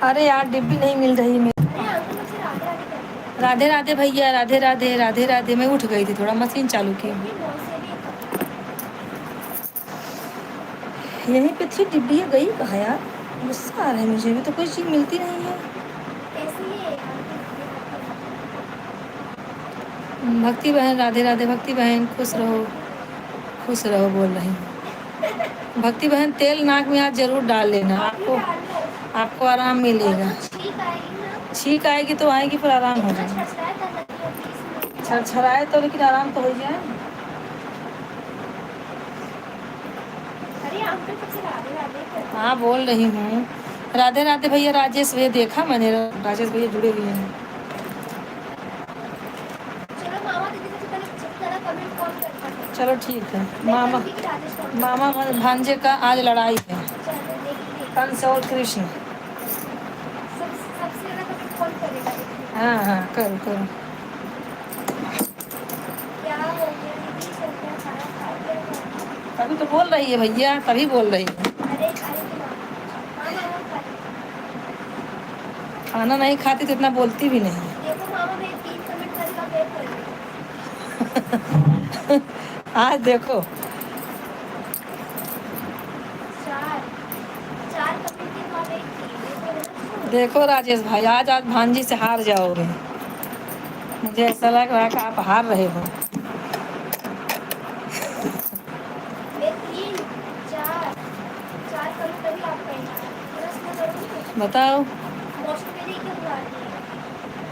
अरे यार डिब्बी नहीं मिल रही मेरी। राधे राधे भैया राधे राधे राधे राधे। मैं उठ गई थी, थोड़ा मशीन चालू की। यहीं पे थी डिब्बी, गई कहाँ यार। गुस्सा आ रहा है मुझे, भी तो कोई चीज़ मिलती नहीं है। भक्ति बहन राधे राधे। भक्ति बहन खुश रहो बोल रही हूँ। भक्ति बहन तेल नाक में आज जरूर डाल लेना, आपको आराम मिलेगा। छींक आएगी तो आएगी, पर आराम हो जाएगा। छरछराए तो लेकिन आराम तो हो जाए। हाँ बोल रही हूँ राधे राधे भैया। राजेश भैया देखा मैंने, राजेश भैया जुड़े हुए हैं। चलो ठीक है। मामा भांजे का आज लड़ाई है, कंस और कृष्ण। हाँ हाँ करो करो। तभी तो बोल रही है भैया, तभी बोल रही है। खाना नहीं खाती तो इतना बोलती भी नहीं। आज देखो देखो राजेश भाई, आज भांजी से हार जाओगे। मुझे ऐसा लग रहा है कि आप हार रहे हो। बताओ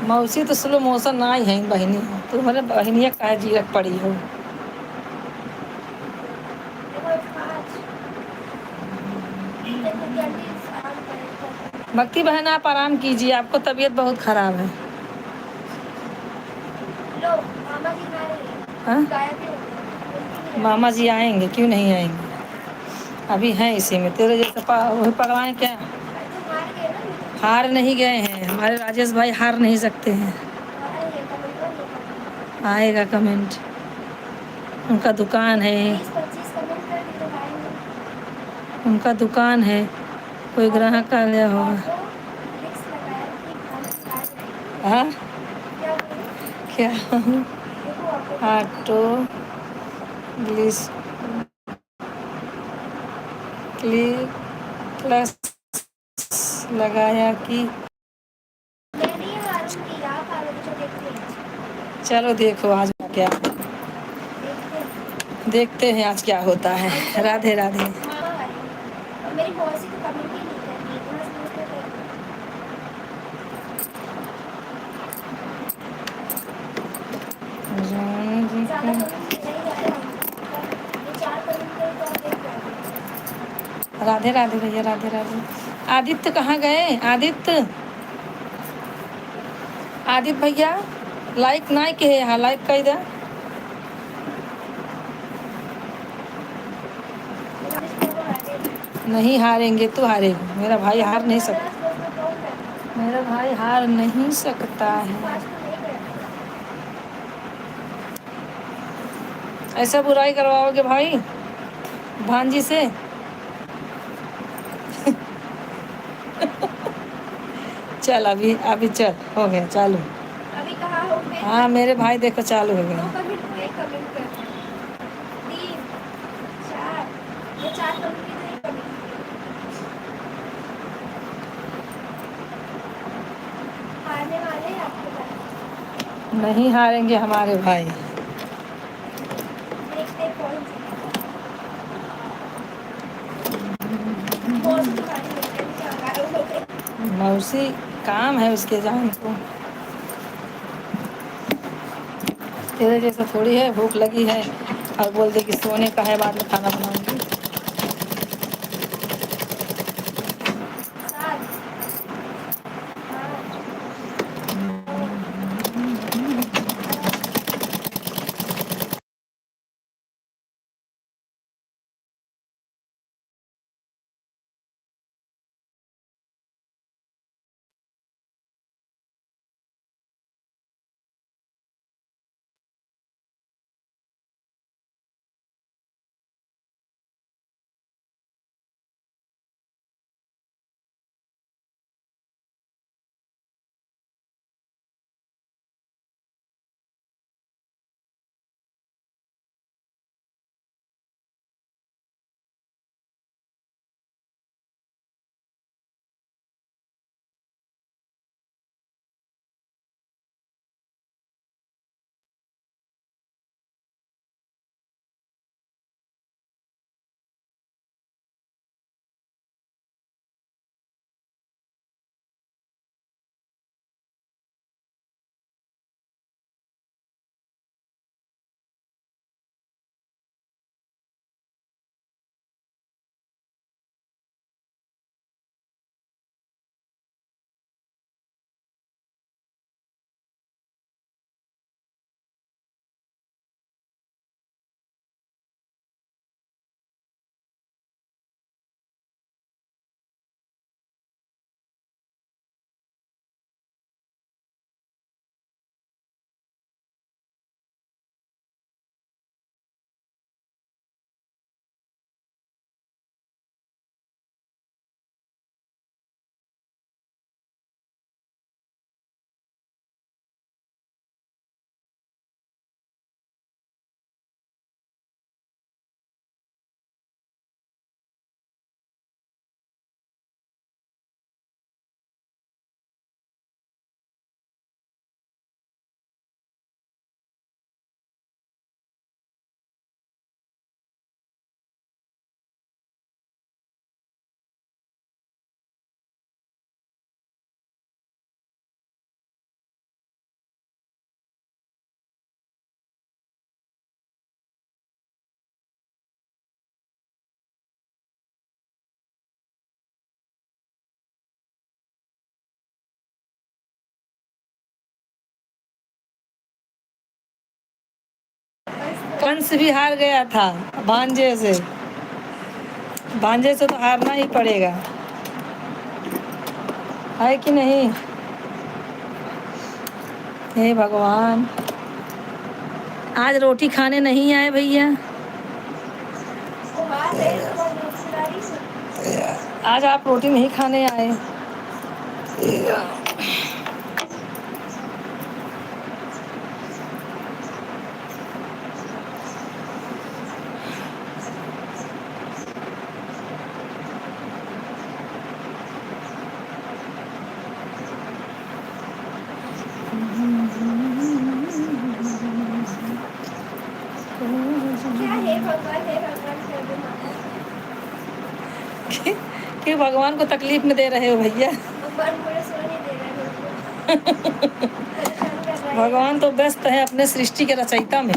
मौसी तो स्लो मोशन ना ही है बहनी, तुम्हारे बहनिया का जीरक पड़ी हो। भक्ति बहन आप आराम कीजिए, आपको तबीयत बहुत खराब है। हाँ? मामा जी आएंगे, क्यों नहीं आएंगे, अभी हैं इसी में। तेरे जैसे वही पकवान क्या हार नहीं गए हैं हमारे राजेश भाई, हार नहीं सकते हैं। आएगा कमेंट, उनका दुकान है, उनका दुकान है, कोई ग्राहक आ गया होगा। हाँ क्या ऑटो क्लिक लगाया कि चलो देखो आज क्या, देखते हैं आज क्या होता है। राधे राधे। राधे राधे भैया राधे राधे। आदित्य कहाँ गए, आदित्य भैया लाइक नहीं के यहाँ लाइक कर दे। नहीं हारेंगे तो हारेंगे, मेरा भाई हार नहीं सकता, मेरा भाई हार नहीं सकता है। ऐसा बुराई करवाओगे भाई भांजी से? चल अभी अभी चल हो गया चालू। अभी कहाँ हो गए? हाँ मेरे भाई देखो चालू हो दो गया। कमेंट हुए, कमेंट कर 3 4 ये 4 कमेंट की नहीं कमेंट हारने वाले हैं आपके पास। नहीं हारेंगे हमारे भाई। देखते हैं कौन जीतेगा। बहुत तुम्हारी होते हैं क्या गायब हो गए। मौसी काम है उसके जान को। तेरे जैसा थोड़ी है भूख लगी है और बोल दे कि सोने का है बाद में खाना बनाऊंगी। 7 8 कंस भी हार गया था भांजे से। भांजे से तो हारना ही पड़ेगा है कि नहीं? हे भगवान आज रोटी खाने नहीं आए भैया। वो हार रहे हैं तो बहुत रिश्तेदारी से। आज आप रोटी नहीं खाने आए। क्या है भगवान कर दो माता। कि भगवान को तकलीफ में दे रहे हो भैया। भगवान पूरे सोने दे रहे हैं उनको। परेशान कर रहे हैं। भगवान तो व्यस्त है अपने सृष्टि के रचयिता में।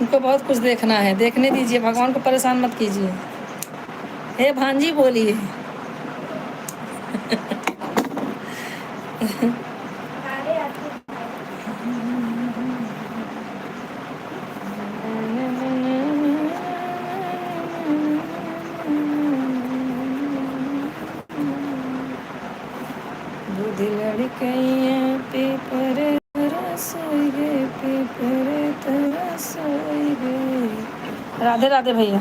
उनको बहुत कुछ देखना है, देखने दीजिए, भगवान को परेशान मत कीजिए। हे भांजी बोलिए। हारे आते बुद्धि लड़कैया पेपर रसोइए पेपर राधे राधे भैया।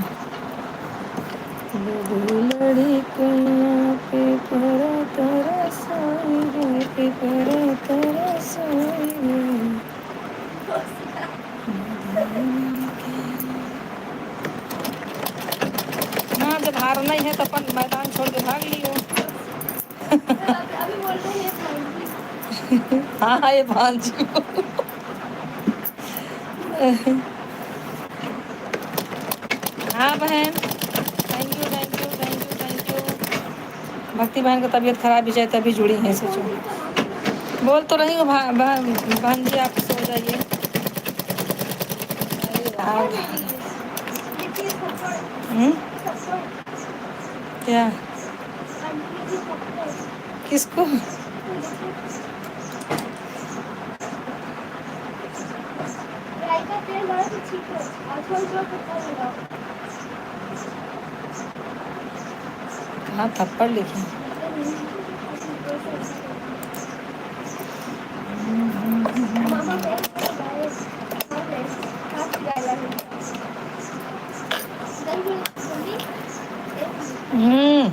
लड़कियां पे करा तरसाई रे, पे करा तरसाई रे। हाँ, जब हार नहीं है तो अपन मैदान छोड़ के भाग लियो। अभी बोल रहे हैं हाँ हाँ, ये भांजी। हाँ बहन, thank you thank you thank you thank you. भक्ति बहन का तबीयत खराब ही जाए तभी जुड़ी हैं, सोचो। बोल तो रही हूँ बहन जी, आप सो जाइए। अरे यार। क्या? किसको? कहाँ थप्पड़ लिखे? हम्म।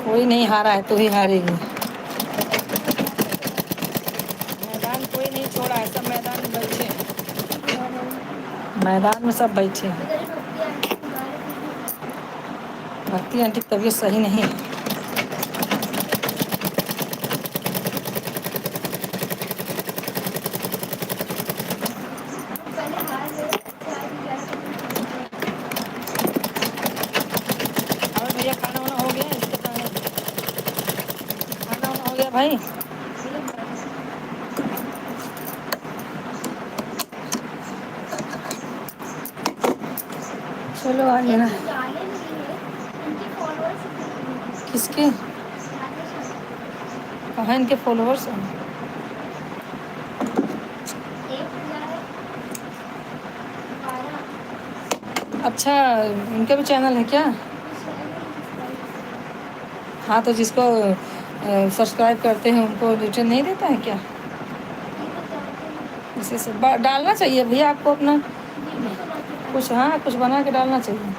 कोई नहीं हारा है, तू ही हारेगी। मैदान कोई नहीं छोड़ा है, सब मैदान में बैठे हैं। मैदान में सब बैठे हैं। भक्ति आंटी की तबीयत सही नहीं है। और भैया खाना वाना हो गया? इसके खाना वाना हो गया भाई? चलो आ जाना। किसके? कहाँ इनके फॉलोअर्स हैं? अच्छा, इनका भी चैनल है क्या? हाँ, तो जिसको सब्सक्राइब करते हैं उनको रिटर्न नहीं देता है क्या? इसी से डालना चाहिए भैया आपको अपना कुछ। हाँ, कुछ बना के डालना चाहिए।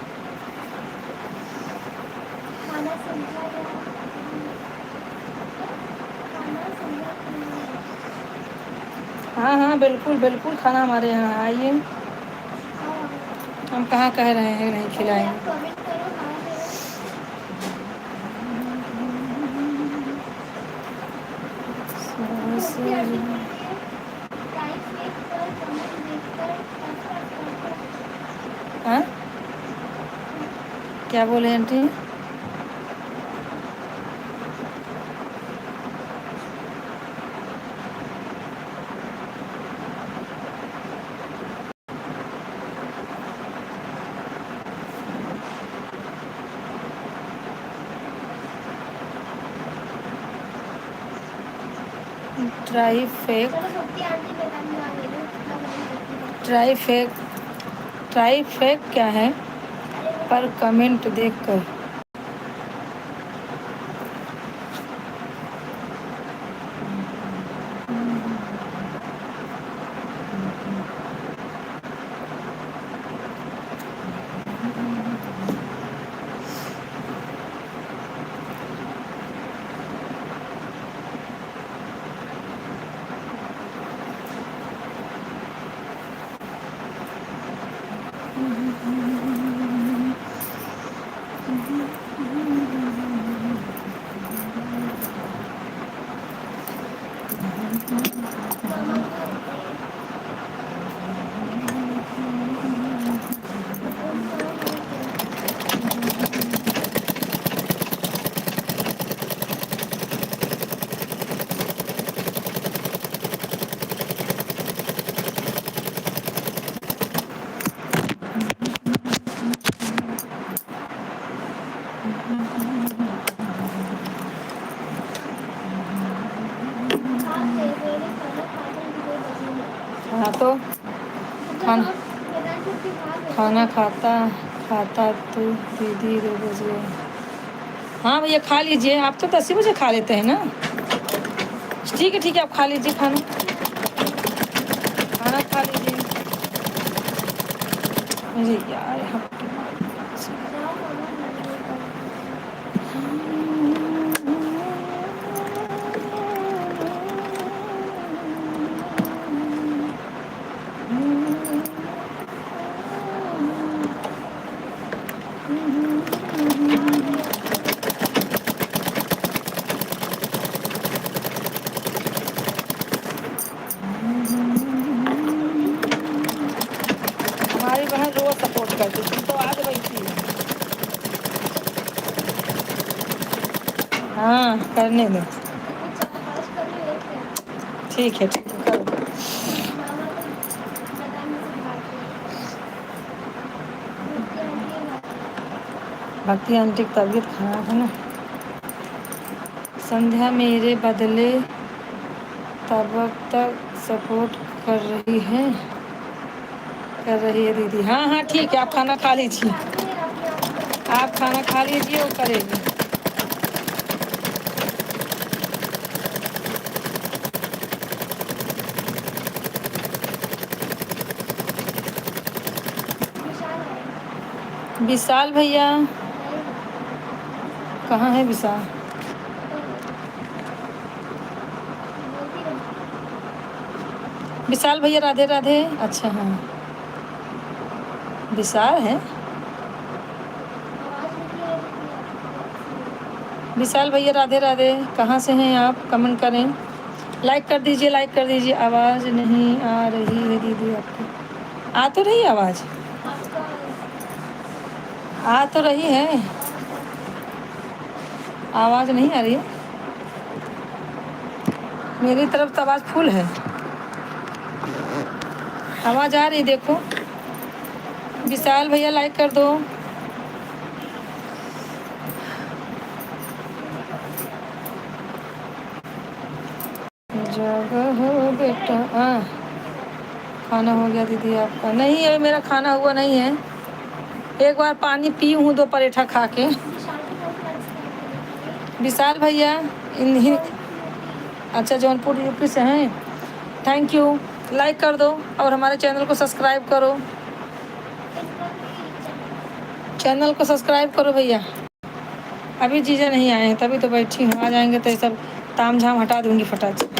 हाँ हाँ, बिल्कुल बिल्कुल, खाना हमारे यहाँ आइए। हम कहाँ कह रहे हैं नहीं खिलाएंगे। हाँ, क्या बोले आंटी? ट्राई फेक क्या है? पर कमेंट देखकर खाना खाता खाता तो दीदी 2 बजे। हाँ भैया खा लीजिए, आप तो 10 ही बजे खा लेते हैं ना। ठीक है आप खा लीजिए खाना, खाना खा लीजिए। अरे यार हमारी बहन रोज सपोर्ट करती, तुम तो आज बैठी। हाँ करने दो, ठीक है करो। भक्ति आंटी की तबीयत खराब है ना। संध्या मेरे बदले तब तक सपोर्ट कर रही है दीदी। हाँ ठीक है, आप खाना खा लीजिए, आप खाना खा लीजिए, वो करेगी। विशाल भैया कहाँ है विशाल? विशाल भैया राधे राधे। अच्छा हाँ विशाल है। विशाल भैया राधे राधे, कहाँ से हैं आप? कमेंट करें, लाइक कर दीजिए, लाइक कर दीजिए। आवाज़ नहीं आ रही है दीदी आपकी। आ तो रही आवाज़, आ तो रही है, आवाज़ नहीं आ रही है। मेरी तरफ तो आवाज़ फुल है, आवाज़ आ रही देखो। विशाल भैया लाइक कर दो। जगह हो बेटा। हाँ खाना हो गया दीदी आपका? नहीं है, मेरा खाना हुआ नहीं है। एक बार पानी पी हूँ 2 पराठा खा के। विशाल भैया इन्हीं, अच्छा जौनपुर यूपी से हैं। थैंक यू, लाइक कर दो और हमारे चैनल को सब्सक्राइब करो। चैनल को सब्सक्राइब करो भैया। अभी जीजा नहीं आए हैं तभी तो बैठी हूँ, आ जाएंगे तो ये सब ताम झाम हटा दूँगी फटाक से।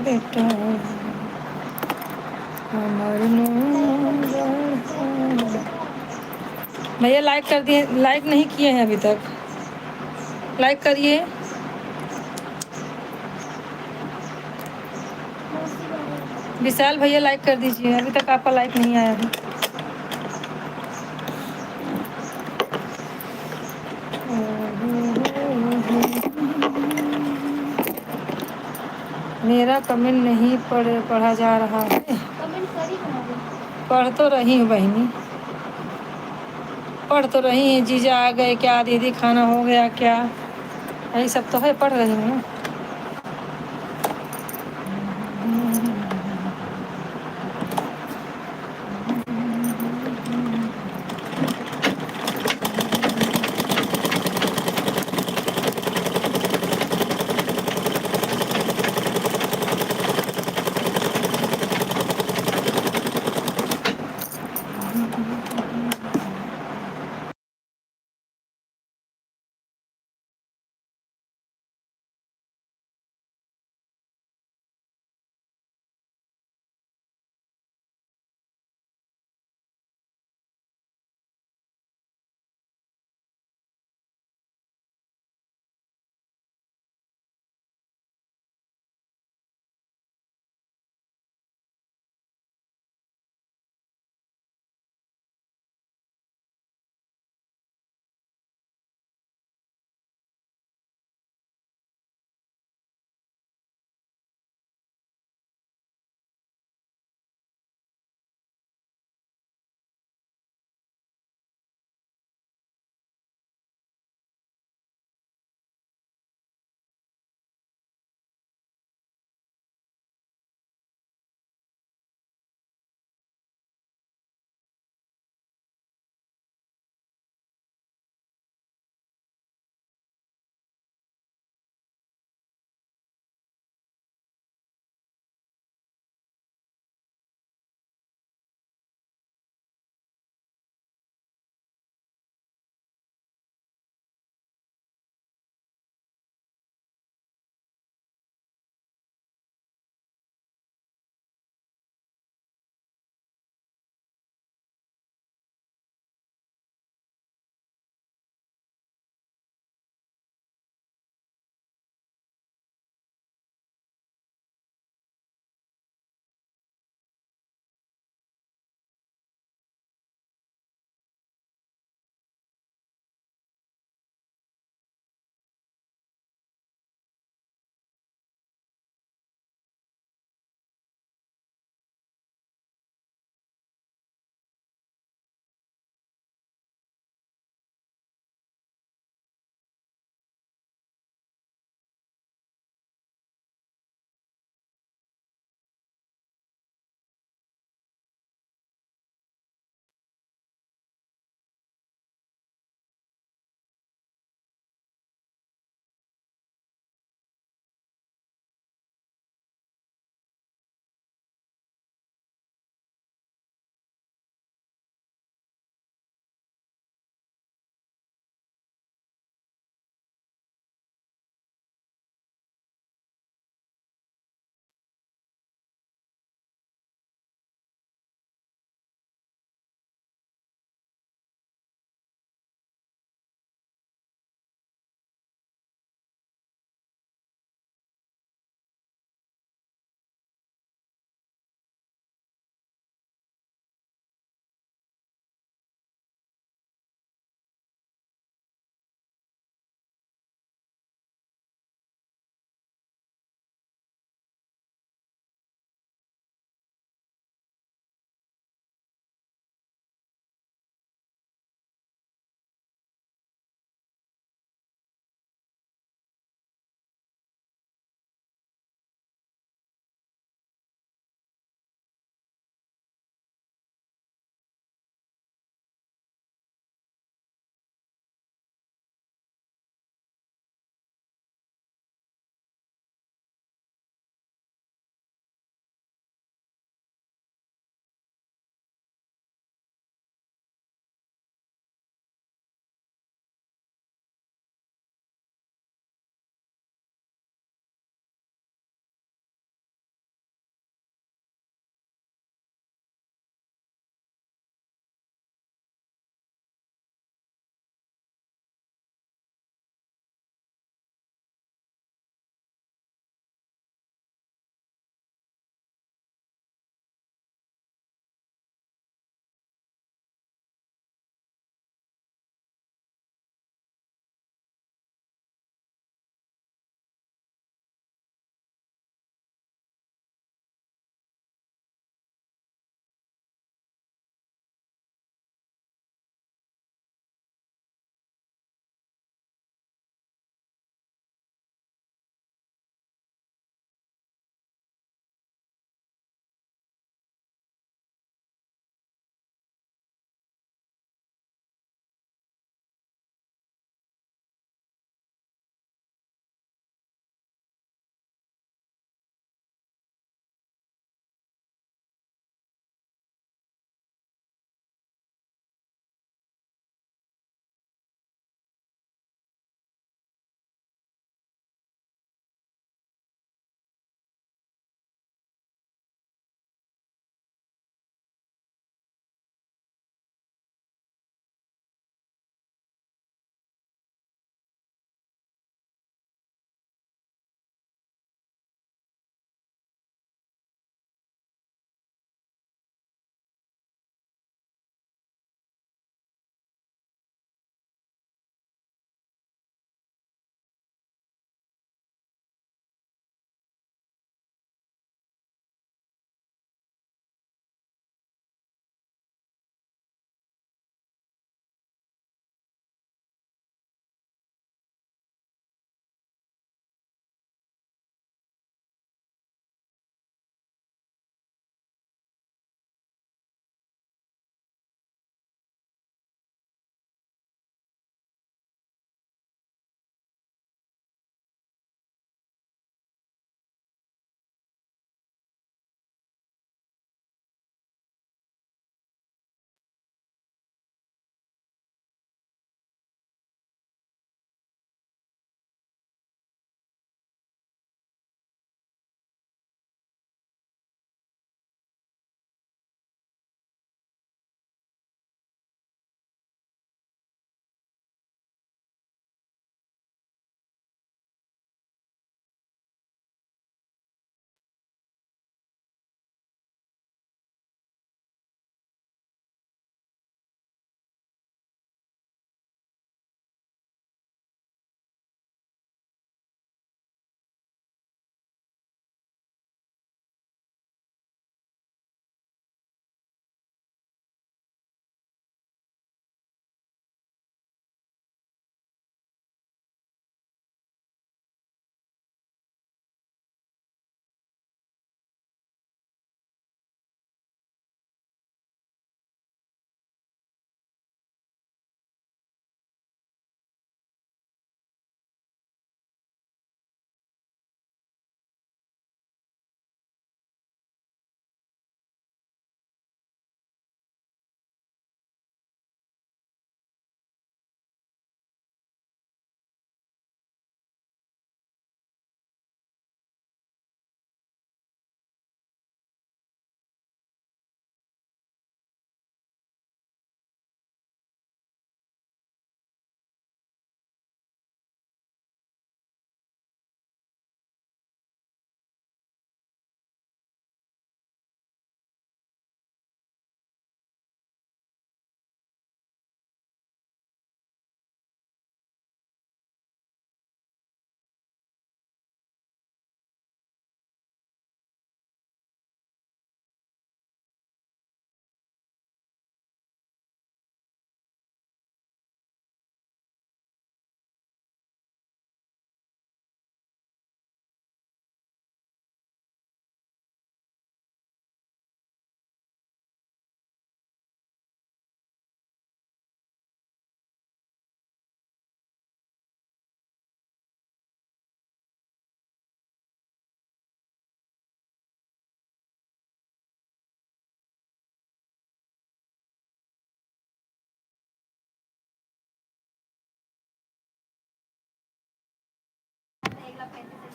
बेटा भैया लाइक कर दिए, लाइक नहीं किए हैं अभी तक, लाइक करिए। विशाल भैया लाइक कर दीजिए, अभी तक आपका लाइक नहीं आया है। मेरा कमेंट नहीं पढ़ा जा रहा है। पढ़ तो रही हूँ बहनी, पढ़ तो रही हैं। जीजा आ गए क्या? दीदी खाना हो गया क्या? यही सब तो है, पढ़ रही हूँ ना।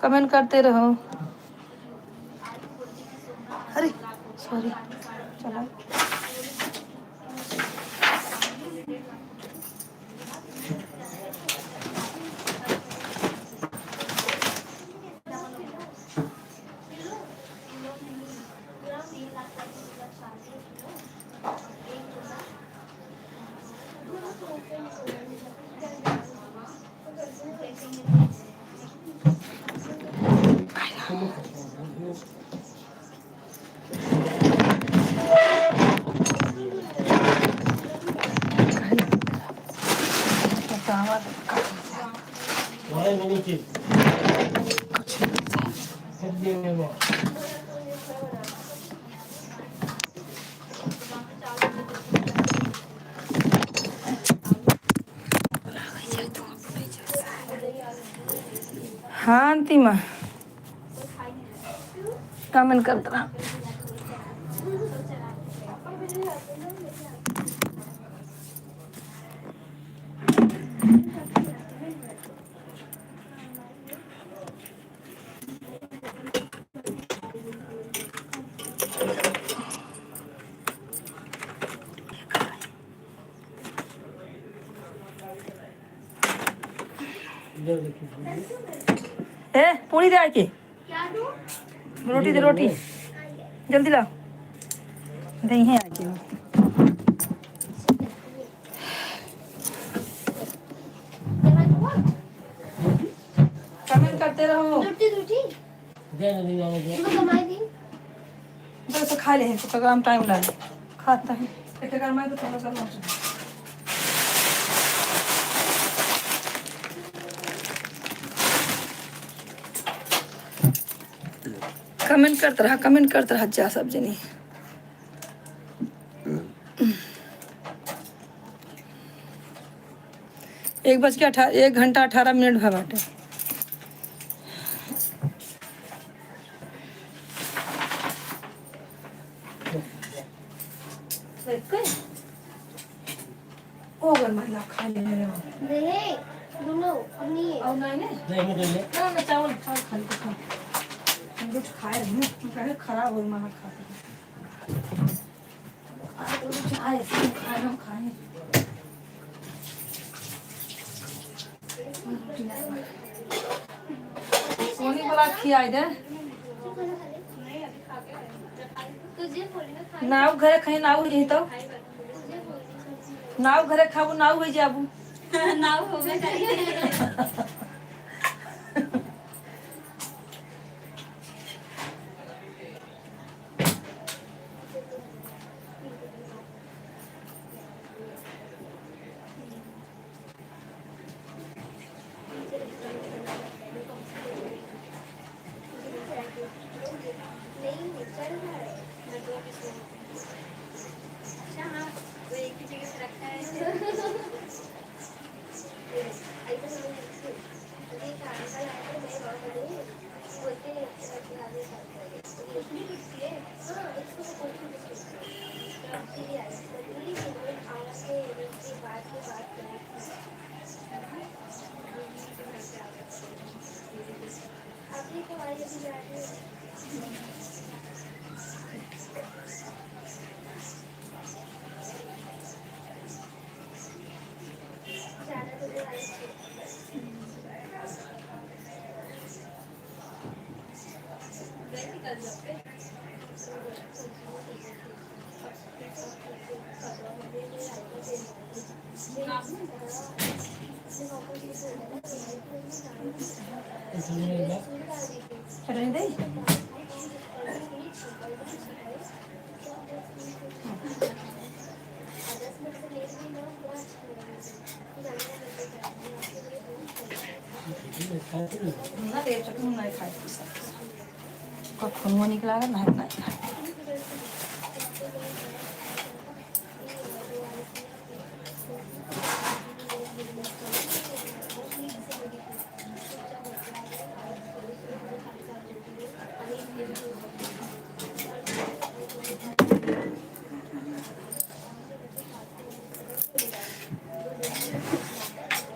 कमेंट करते रहो। अरे सॉरी, चलो हाँ अंतिमा कमेंट करते रहा। ए पूरी दे आके रोटी दे रोटी जल्दी ला दही है आके कमेंट करते रहो। तो खा ले तो काम टाइम लगे खाता है एक मैं तो थोड़ा सा कमेंट करते रहा जा सब जनी। एक बज के 1 घंटा 18 मिनट भा बाटे। ओ गल महिला खा ले रे दोनों अपनी और नहीं ना चावल खा कुछ खाए नहीं कहे खराब हो मां खाते कुछ आए खाए हम खाए सोनी वाला खियाई दे नाव घरे कहीं नाव हो तो नाव घरे खाबू नाव हो जाबू नाव होबे करी खून निकला नहीं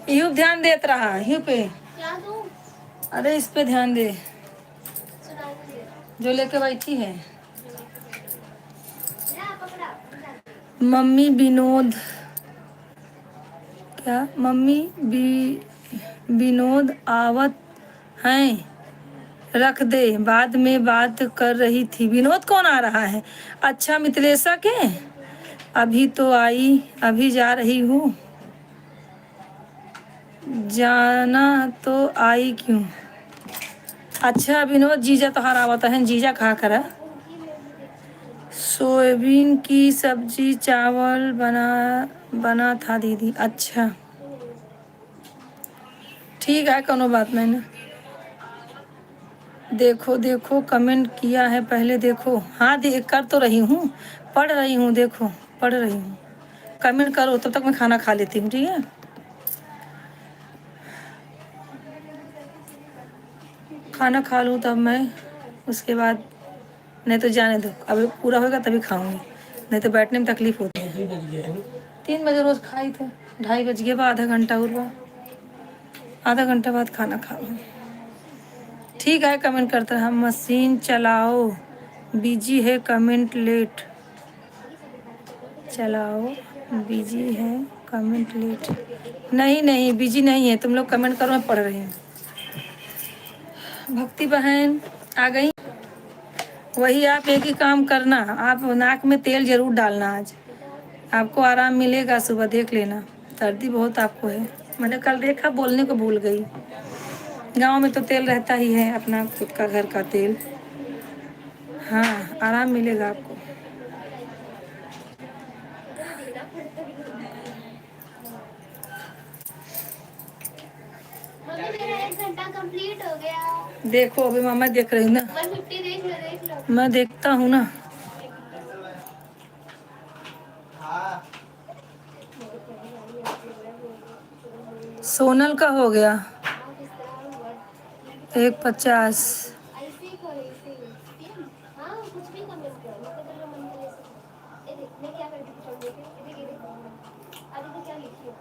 यूं ध्यान देत रहा यूं पे अरे इस पे ध्यान दे सुनाई नहीं दे जो लेके बैठी है। रहा पकड़ा मम्मी विनोद, क्या मम्मी विनोद आवत हैं, रख दे, बाद में बात कर रही थी। विनोद कौन आ रहा है? अच्छा मिथिलेशा के, अभी तो आई, अभी जा रही हूँ, जाना तो आई क्यों? अच्छा विनोद जीजा तोहार आवत है, जीजा खा कर सोयाबीन की सब्जी चावल बना था दीदी। अच्छा ठीक है, कोनो बात नहीं ना। देखो देखो कमेंट किया है, पहले देखो। हाँ देख कर तो रही हूँ, पढ़ रही हूँ, देखो पढ़ रही हूँ। कमेंट करो तब तक मैं खाना खा लेती हूँ, ठीक है। खाना खा लूँ तब मैं, उसके बाद नहीं तो जाने दो, अभी पूरा होगा तभी खाऊंगी, नहीं तो बैठने में तकलीफ होती है। 3 बजे रोज़ खाई थे, 2:30 बज गए, आधा घंटा हुआ, आधा घंटा बाद खाना खाओ। ठीक है, कमेंट करता है। मशीन चलाओ, बिजी है, कमेंट लेट चलाओ, बिजी है, कमेंट लेट। नहीं नहीं बिजी नहीं है, तुम लोग कमेंट करो, मैं पढ़ रही हूँ। भक्ति बहन आ गई। वही आप एक ही काम करना, आप नाक में तेल जरूर डालना, आज आपको आराम मिलेगा, सुबह देख लेना। सर्दी बहुत आपको है, मैंने कल देखा, बोलने को भूल गई। गांव में तो तेल रहता ही है, अपना खुद का घर का तेल। हाँ आराम मिलेगा आपको। मम्मी मेरा 1 घंटा कंप्लीट हो गया। देखो अभी मामा देख रही हूँ ना, 150 देख लो देख लो। मैं देखता हूँ ना। सोनल का हो गया 150। ऐसे ही करो ऐसे ही। हाँ कुछ भी कमेंट करो, मतलब तेरा मन करे ऐसे। ये देख मैं क्या करती हूँ, छोड़ देती हूँ, ये देख अभी तो क्या लिखी हो,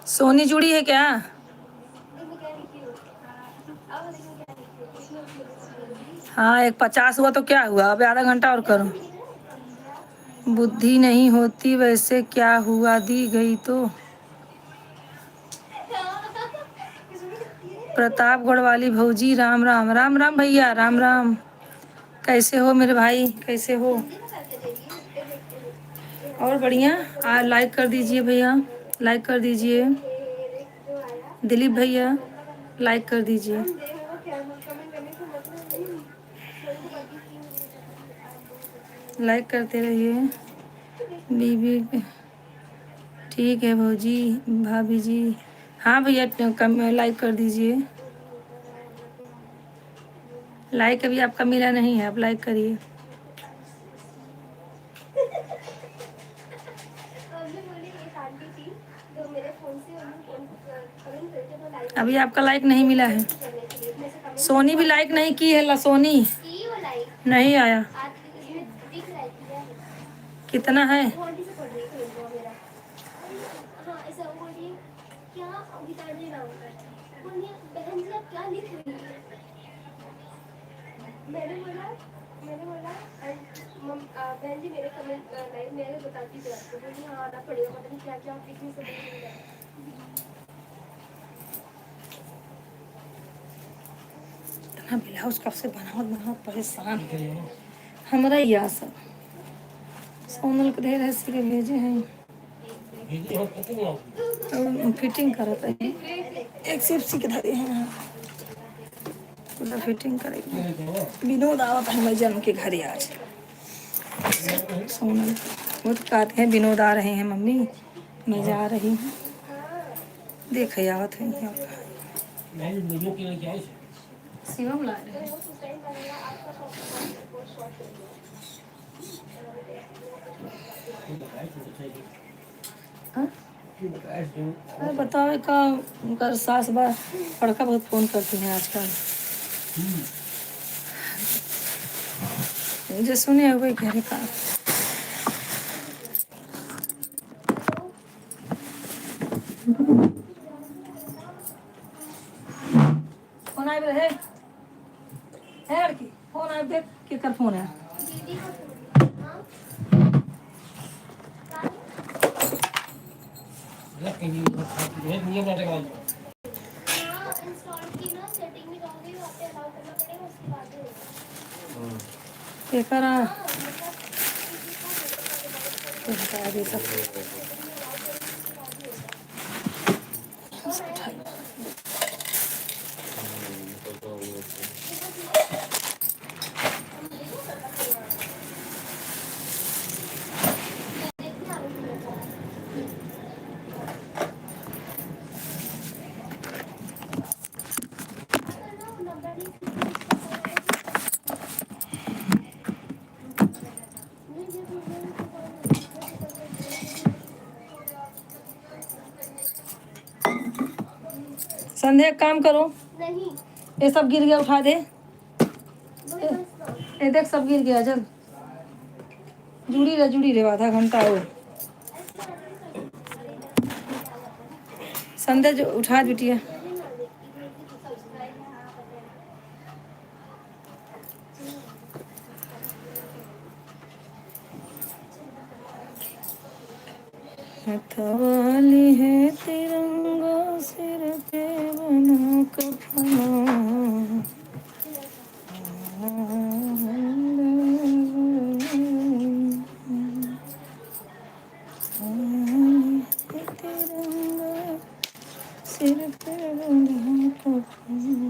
सोनी जुड़ी है क्या? देख मैं क्या लिखी हूँ, अब देख मैं क्या लिखी हूँ, कितने लिखी हूँ। हाँ 150 हुआ तो क्या हुआ, अब आधा घंटा और करो। बुद्धि नहीं होती वैसे क्या हुआ, दी गई तो। प्रतापगढ़ वाली भौजी राम राम। राम राम भैया, राम राम। कैसे हो मेरे भाई, कैसे हो? और बढ़िया। लाइक कर दीजिए भैया, लाइक कर दीजिए। दिलीप भैया लाइक कर दीजिए। लाइक करते रहिए। बीबी ठीक है भौजी, भाभी जी। हाँ भैया कम लाइक कर दीजिए। लाइक अभी आपका मिला नहीं है, आप लाइक करिए। अभी आपका लाइक नहीं मिला है। सोनी भी लाइक नहीं की है, ला सोनी नहीं आया। कितना है? बहन जी मेरे कमेंट लाइव मेरे बताती थी आपको, बोली हाँ आना पड़ेगा, पता नहीं क्या क्या आप लिखने से नहीं मिला। इतना ब्लाउज कब से बनाओ बनाओ, परेशान हो गए हो। हमारा यह सब सोनल के ढेर ऐसे के भेजे हैं, और फिटिंग करत है। एक सिर्फ के धरे हैं, पूरा फिटिंग करेगी। विनोद आवत है मैं जन्म के घर आज। सोनल वो तो कहते हैं विनोद आ रहे हैं मम्मी, मैं जा रही हूँ। देख आवत है यहाँ का। शिवम ला रहे हैं। हाँ? अरे बताओ का उनका सास बा लड़का बहुत फोन करती हैं आजकल। जो सुने हुए कह रहे का कौन आए रहे है लड़की फोन आए देख के कर फोन है दीदी को फोन हाँ हाँ इंस्टॉल की ना सेटिंग में जाओगे वहाँ पे अलाउ करना पड़ेगा उसके बाद ही होगा के करा हाँ मतलब किसी का तो बता दे सब सेटिंग में अलाउ करेंगे उसके बाद ही होगा और है हम देखो देखने आ रही हूँ नंबर नहीं संध्या एक काम करो नहीं ये सब गिर गया उठा दे वही बस ना ये देख सब गिर गया जब जुड़ी रहे आधा घंटा हो ऐसे करके नहीं कर सकते अरे इधर से आ जाता है संध्या जो उठा बिटिया नहीं ना इग्नोर की सब्सक्राइब है हाँ पता है हथवाली है तिरंगा सिर पे बना कफना तिरंगा सिर पे बना कफना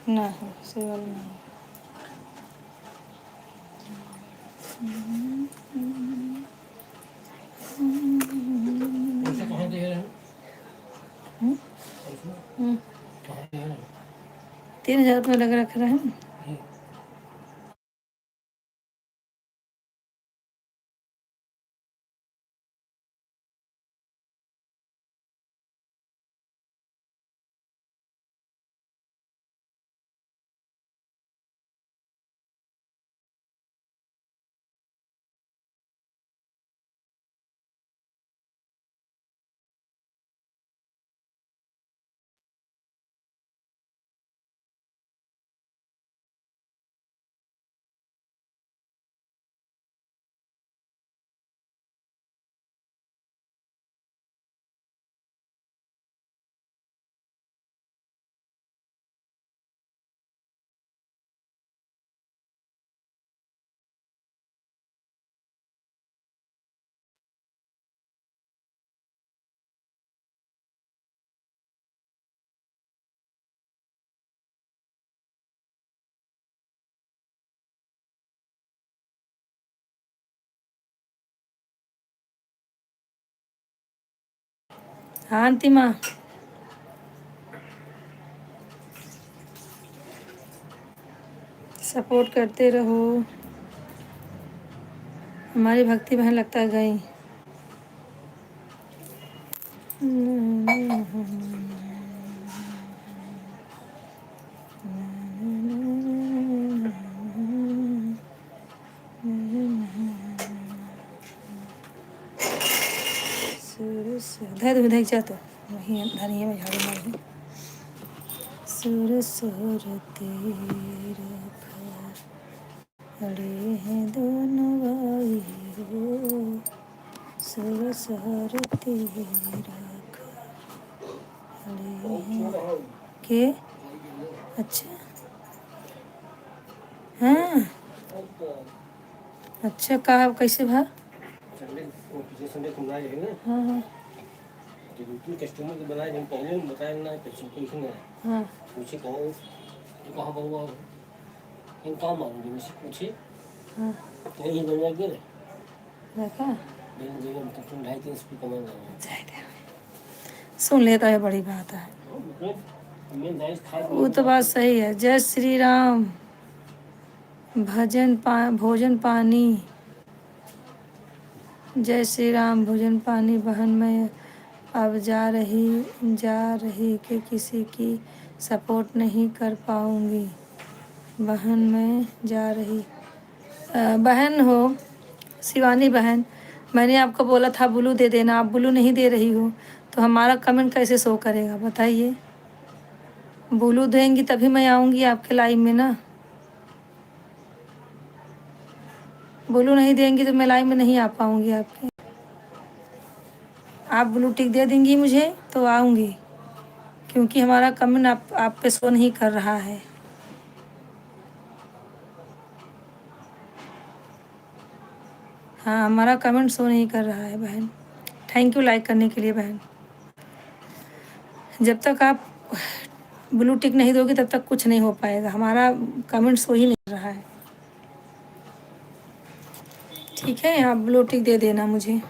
ना सेवल नहीं हम्म? हम्म। 3,000 रुपये लग रख रहे हैं हाँ अंतिमा सपोर्ट करते रहो हमारी भक्ति बहन लगता है गई है तो विधायक जा तो वहीं धनिया में झाड़ू मार दी। सुर सुरते खड़े हैं दोनों भाई हो, सुर सुरते खड़े हैं के। अच्छा हाँ अच्छा कहा कैसे भा। संडे वो पिछले संडे तुम आए थे ना, हाँ हाँ तो बिल्कुल कस्टमर को बनाए हम पहले हम बताया ना पैसे कैसे ना हाँ पूछे कहाँ बनवा इन काम मांगे मुझसे पूछे हाँ तो यही बनवा के देखा दिन जगह मतलब तुम 2.5-3 स्पीड कमाना जाए सुन लेता है बड़ी बात है। मतलब मैं दाइस खा वो तो बात सही है। जय श्री राम। भोजन पानी। जय श्री राम। भोजन पानी बहन मैं अब जा रही कि किसी की सपोर्ट नहीं कर पाऊँगी। बहन मैं जा रही। बहन हो शिवानी बहन, मैंने आपको बोला था ब्लू दे देना, आप ब्लू नहीं दे रही हो तो हमारा कमेंट कैसे शो करेगा बताइए। ब्लू देंगी तभी मैं आऊँगी आपके लाइव में ना। ब्लू नहीं देंगी तो मैं लाइव में नहीं आ पाऊँगी आपके। आप ब्लू टिक दे देंगी मुझे तो आऊँगी, क्योंकि हमारा कमेंट आप पे शो नहीं कर रहा है। हाँ हमारा कमेंट शो नहीं कर रहा है बहन। थैंक यू लाइक करने के लिए बहन। जब तक आप ब्लू टिक नहीं दोगे तब तक कुछ नहीं हो पाएगा, हमारा कमेंट शो ही नहीं कर रहा है। ठीक है आप ब्लू टिक दे देना मुझे।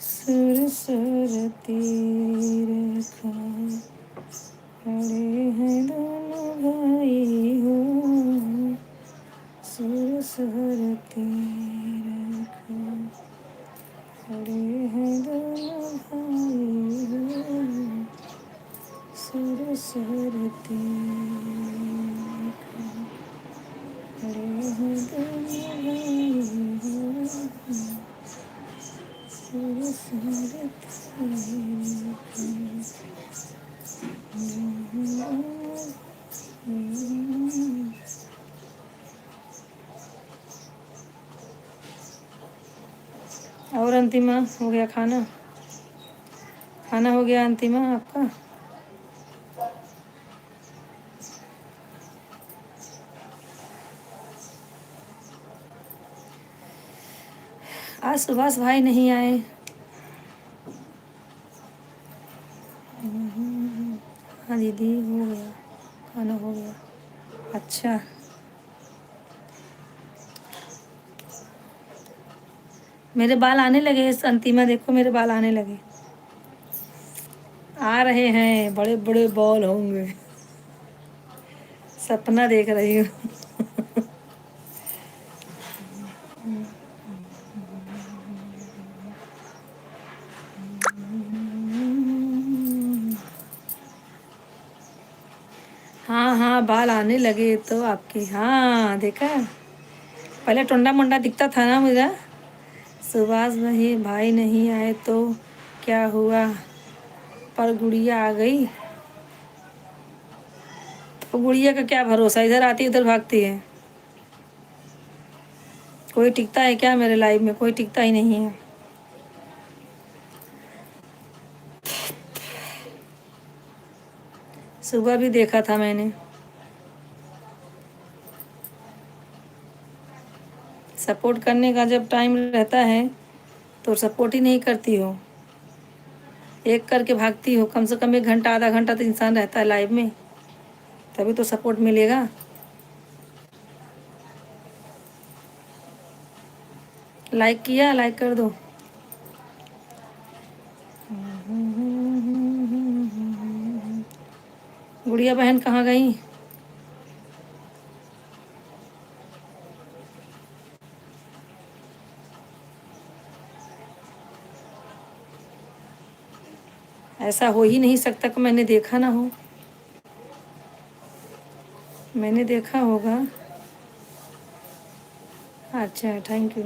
सुर सुरती खड़े हैं दोनों भाई हो, सुर सुरती खड़े हैं दोनों भाई हो, सुर सुरती खड़े हैं दोनों भाई हो, सुर सुरती। और अंतिमा हो गया खाना? खाना हो गया अंतिमा आपका? आज सुभाष भाई नहीं आए। हाँ दीदी हो गया, खाना हो गया। अच्छा मेरे बाल आने लगे अंतिमा, देखो मेरे बाल आने लगे, आ रहे हैं, बड़े बड़े बाल होंगे। सपना देख रही हूँ। हाँ हाँ बाल आने लगे तो आपके। हाँ देखा, पहले टोंडा मोंडा दिखता था ना मुझे। सुभाष भाई नहीं आए तो क्या हुआ, पर गुड़िया आ गई। तो गुड़िया का क्या भरोसा, इधर आती उधर भागती है। कोई टिकता है क्या मेरे लाइफ में? कोई टिकता ही नहीं है। सुबह भी देखा था मैंने। सपोर्ट करने का जब टाइम रहता है तो सपोर्ट ही नहीं करती हो, एक करके भागती हो। कम से कम 1 घंटा आधा घंटा तो इंसान रहता है लाइव में, तभी तो सपोर्ट मिलेगा। लाइक किया? लाइक कर दो। गुड़िया बहन कहाँ गई? ऐसा हो ही नहीं सकता कि मैंने देखा ना हो। मैंने देखा होगा। अच्छा, थैंक यू।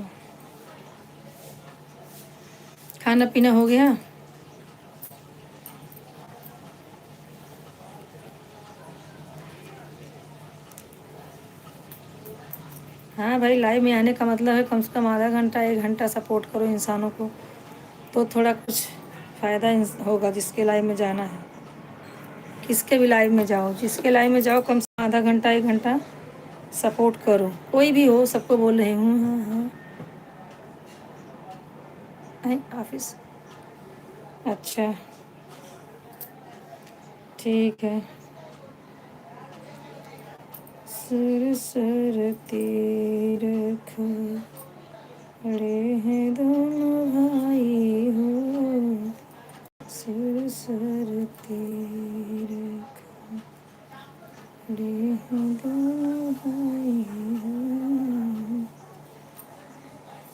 खाना पीना हो गया? हाँ भाई, लाइव में आने का मतलब है कम से कम आधा घंटा 1 घंटा सपोर्ट करो इंसानों को, तो थोड़ा कुछ फ़ायदा होगा। जिसके लाइव में जाना है, किसके भी लाइव में जाओ, जिसके लाइव में जाओ कम से कम आधा घंटा 1 घंटा सपोर्ट करो। कोई भी हो, सबको बोल रही हूँ। हाँ हाँ, है ऑफिस। अच्छा, ठीक है। सर सर तेरे खड़े हैं दोनों भाई हो, सर सर तेरे खड़े हैं दोनों भाई हो,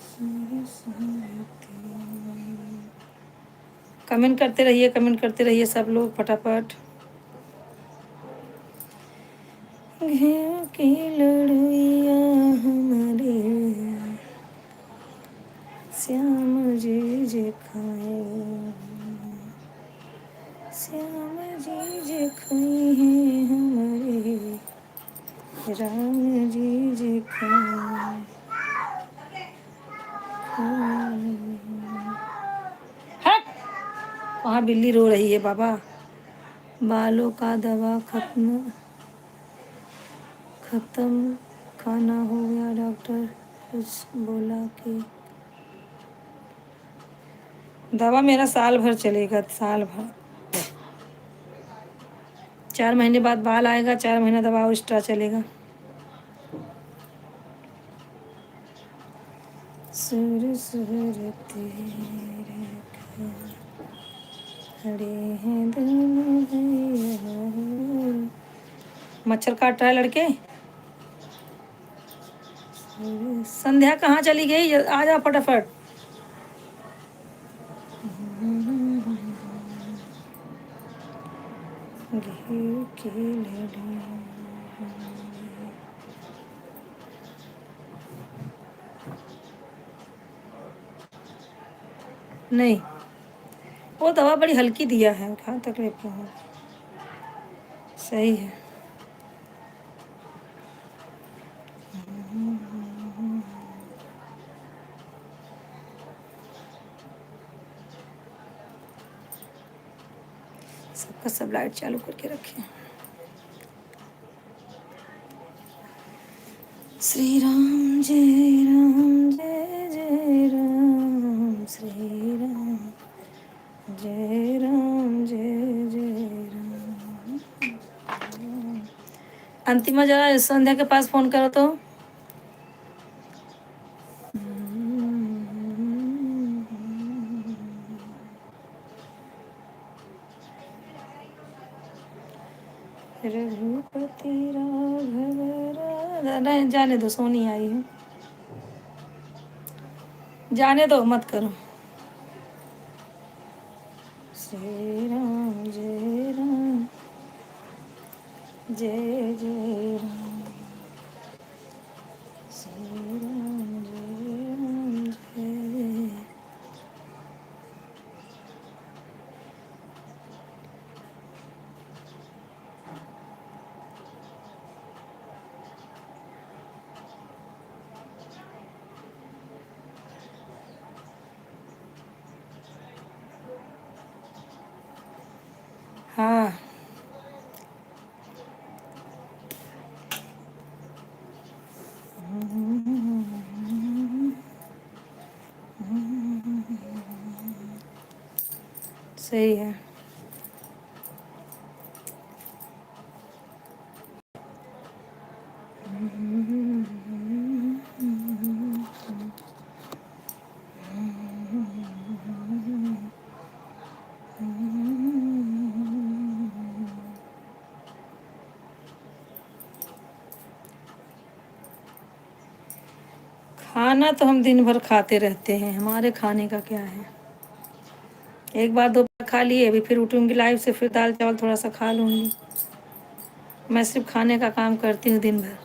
सर सर तेरे। कमेंट करते रहिए, कमेंट करते रहिए सब लोग फटाफट। घेर की लड़ुइया हमारे श्याम जी जे खाए, श्याम जी जे खाई हैं हमारे राम जी जे खाए। हट! वहाँ बिल्ली रो रही है बाबा। बालों का दवा खत्म खाना हो गया, डॉक्टर कुछ बोला कि दवा मेरा साल भर चलेगा, साल भर। 4 महीने बाद बाल आएगा, 4 महीना दवा एक्स्ट्रा चलेगा। सुर सुर तेरे खड़े हैं दोनों भैया। मच्छर काट रहा है लड़के। संध्या कहाँ चली गई? आ जा फटाफट। घेर के लड़ी। नहीं, वो दवा बड़ी हल्की दिया है, कहाँ तकलीफ हो। सही है। सबका सब लाइट चालू करके रखें। श्री राम जय राम जय जय राम, श्री राम जय राम जय जय राम। अंतिमा जरा संध्या के पास फोन करो तो। रघुपति राघव राधा, नहीं जाने दो, सोनी आई है, जाने दो, मत करो। श्री राम जय राम जय जय राम, श्री राम जय राम जय। हाँ, सही है। खाना तो हम दिन भर खाते रहते हैं, हमारे खाने का क्या है। एक बार 2 बार खा लिए, अभी फिर उठूंगी लाइव से, फिर दाल चावल थोड़ा सा खा लूँगी। मैं सिर्फ खाने का काम करती हूँ दिन भर।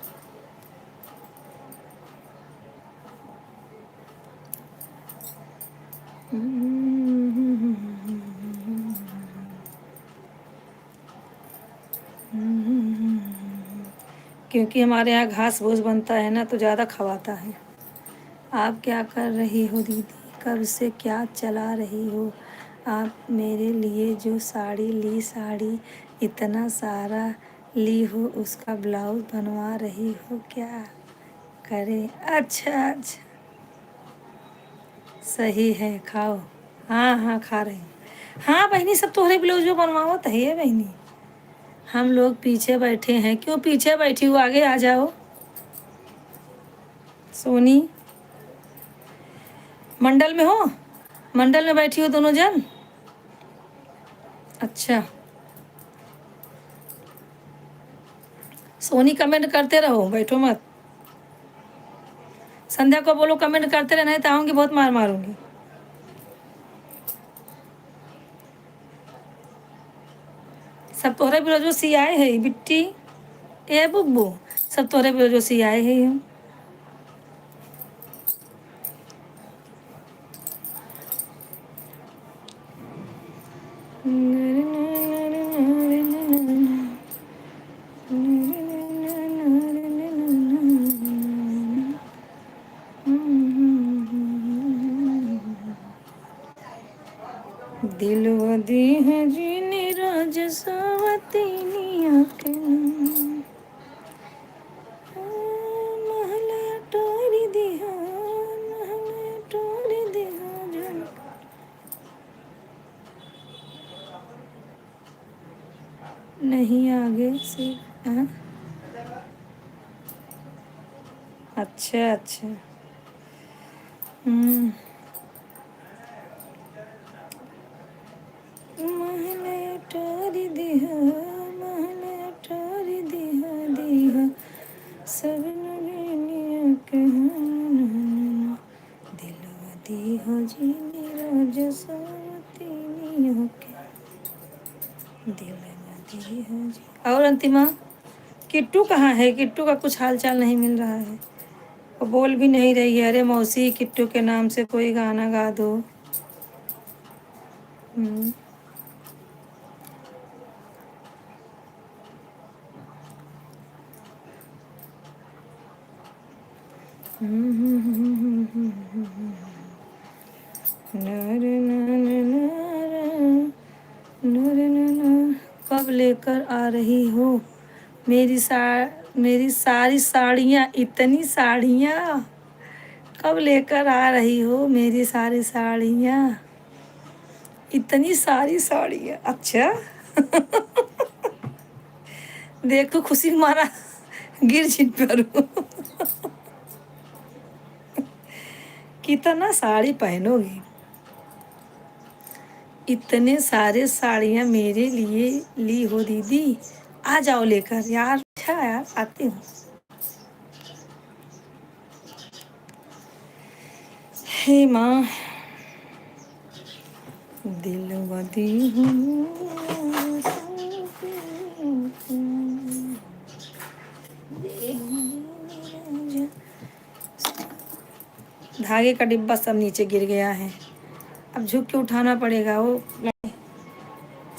क्योंकि हमारे यहाँ घास भूस बनता है ना, तो ज़्यादा खवाता है। आप क्या कर रही हो दीदी? कब से क्या चला रही हो? आप मेरे लिए जो साड़ी ली, साड़ी इतना सारा ली हो, उसका ब्लाउज बनवा रही हो क्या? करे अच्छा अच्छा, सही है, खाओ। हाँ हाँ, खा रहे हैं। हाँ बहनी, सब तोहरे ब्लाउज जो बनवावत है ये बहनी। हम लोग पीछे बैठे हैं। क्यों पीछे बैठी हो? आगे आ जाओ। सोनी, मंडल में हो? मंडल में बैठी हो दोनों जन? अच्छा, सोनी कमेंट करते रहो, बैठो मत। संध्या को बोलो कमेंट करते रहना, नहीं तो आऊँगी बहुत मार मारूंगी। सब तोहरे ब्लाउजो सियाए है बिट्टी, ए बुब्बू, सब तोहरे ब्लाउजो सियाए है हम। दिलवा दी है जीने राज सवतीनिया के महला टोरी दिहा, महला टोरी दिहा जन। नहीं आगे से। हाँ? अच्छा अच्छा। महला टोरी दिहा, महला टोरी दिहा दिहा, सब नगनिया के दिलवा दी हो जीने राज सवतीनिया के दिलवा दी हो जी। और अंतिमा, किट्टू कहाँ है? किट्टू का कुछ हाल चाल नहीं मिल रहा है। वो बोल भी नहीं रही है। अरे मौसी, किट्टू के नाम से कोई गाना गा दो। हम्म। कब लेकर आ रही हो मेरी सारी साड़ियाँ? इतनी साड़ियाँ कब लेकर आ रही हो? मेरी सारी साड़ियाँ, इतनी सारी साड़ियाँ। अच्छा देखो खुशी मारा गिर जिन पर कितना साड़ी पहनोगी? इतने सारे साड़ियाँ मेरे लिए ली हो दीदी? आ जाओ लेकर यार। अच्छा यार, आती हूँ। हे माँ, दिलवा दी हूँ। धागे का डिब्बा सब नीचे गिर गया है, अब झुक के उठाना पड़ेगा। वो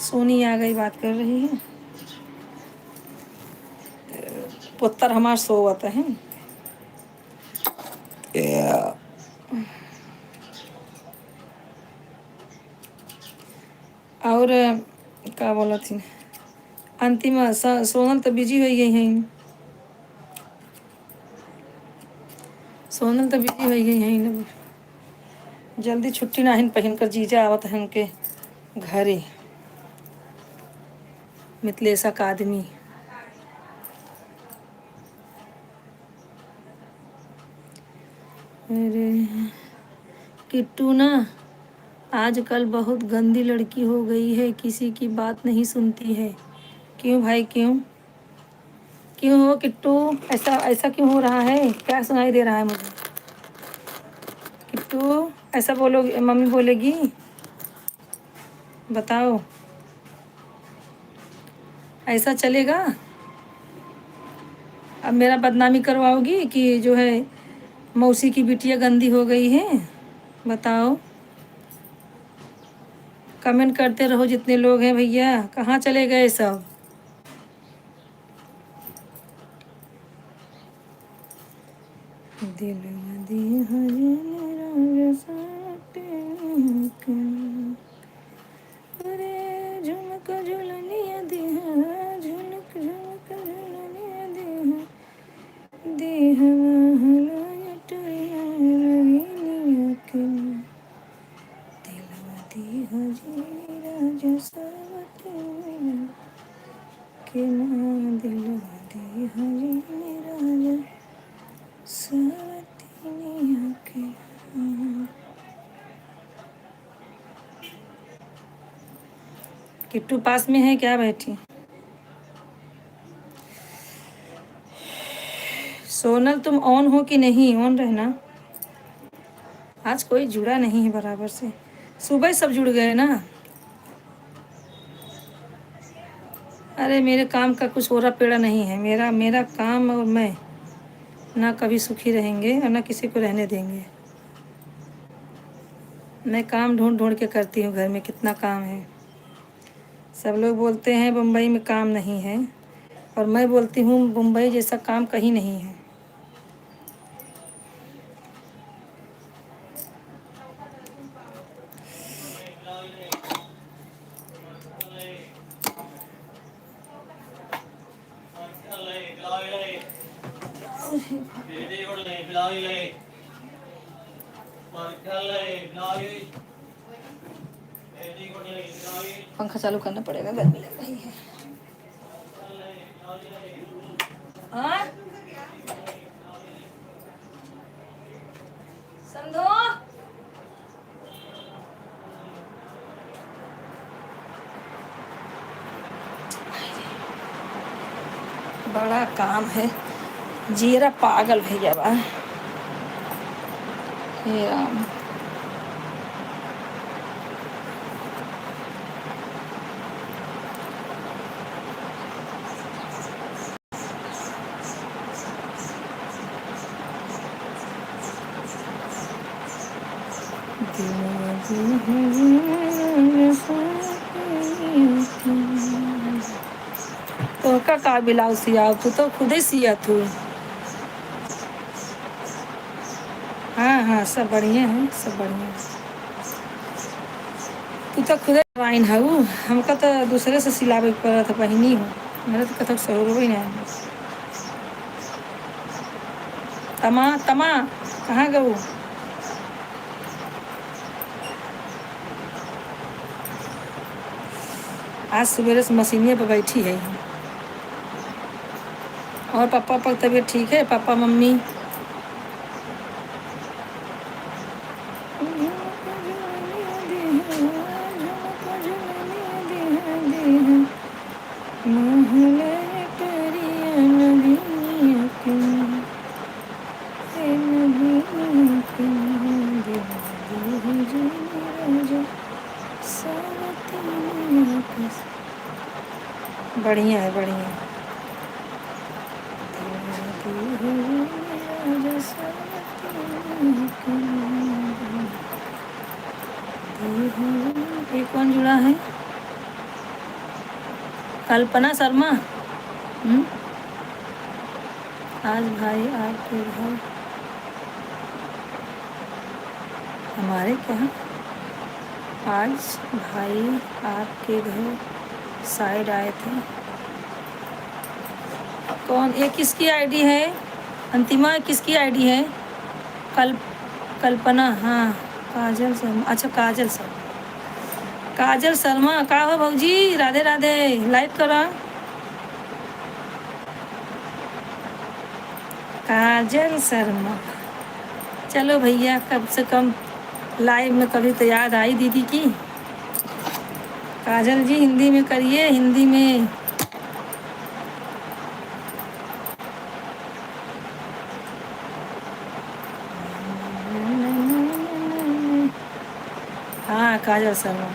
सोनी आ गई, बात कर रही है। पुत्र हमार सोवत है। और क्या बोला थी अंतिम? सोनल तो बिजी हो गई हैं। सोनल तो बिजी हो गई हैं। जल्दी छुट्टी ना हिन पहन कर जीजा आवत है उनके घरे, मिथिलेश अकादमी। अरे किट्टू ना आजकल बहुत गंदी लड़की हो गई है, किसी की बात नहीं सुनती है। क्यों भाई, क्यों? क्यों हो किट्टू? ऐसा ऐसा क्यों हो रहा है? क्या सुनाई दे रहा है मुझे? किट्टू ऐसा बोलोगे, मम्मी बोलेगी? बताओ, ऐसा चलेगा? अब मेरा बदनामी करवाओगी कि जो है मौसी की बिटिया गंदी हो गई है? बताओ, कमेंट करते रहो जितने लोग हैं। भैया कहाँ चले गए सब? रे झुमक झुलनिया देहा झुनक झुमक झुलनिया देहा देह महलाया टरिया रहीनिया के दिलवा देहा जी राजा सरवती के ना दिलवा देहा जी राजा सरवती के किट्टू पास में है क्या बैठी? सोनल तुम ऑन हो कि नहीं? ऑन रहना। आज कोई जुड़ा नहीं है बराबर से, सुबह सब जुड़ गए ना। अरे मेरे काम का कुछ ओरा पेड़ा नहीं है। मेरा मेरा काम और मैं ना कभी सुखी रहेंगे और ना किसी को रहने देंगे। मैं काम ढूंढ ढूंढ के करती हूँ, घर में कितना काम है। सब लोग बोलते हैं मुंबई में काम नहीं है, और मैं बोलती हूँ मुंबई जैसा काम कहीं नहीं है। पंखा चालू करना पड़ेगा, गर्मी लग रही है। हाँ? समझो बड़ा काम है, जीरा पागल भैया बा। हे राम, तो का ब्लाउज सिया तू तो खुद ही सिया तू। हाँ हाँ सब बढ़िया है, सब बढ़िया है। तू तो खुद वाइन है, हमका तो दूसरे से सिलावे पर था बहिनी हूँ। मेरा तो कथक शहर ही नहीं। तमा तमा कहाँ गऊ? आज सवेरे से मशीनिया पर बैठी है। और पापा पर तबीयत ठीक है? पापा मम्मी बढ़िया है, बढ़िया है। ये कौन जुड़ा है? कल्पना शर्मा। आज भाई आपके घर, हमारे क्या, आज भाई आपके घर साइड आए थे। कौन? ये किसकी आईडी है? अंतिमा किसकी आईडी है? कल्पना, हाँ काजल शर्मा। अच्छा काजल शर्मा, काजल शर्मा का हो भौजी? राधे राधे, लाइक करा। काजल शर्मा, चलो भैया कम से कम लाइव में कभी तो याद आई दीदी की। काजल जी हिंदी में करिए, हिंदी में। हाँ काजल शर्मा।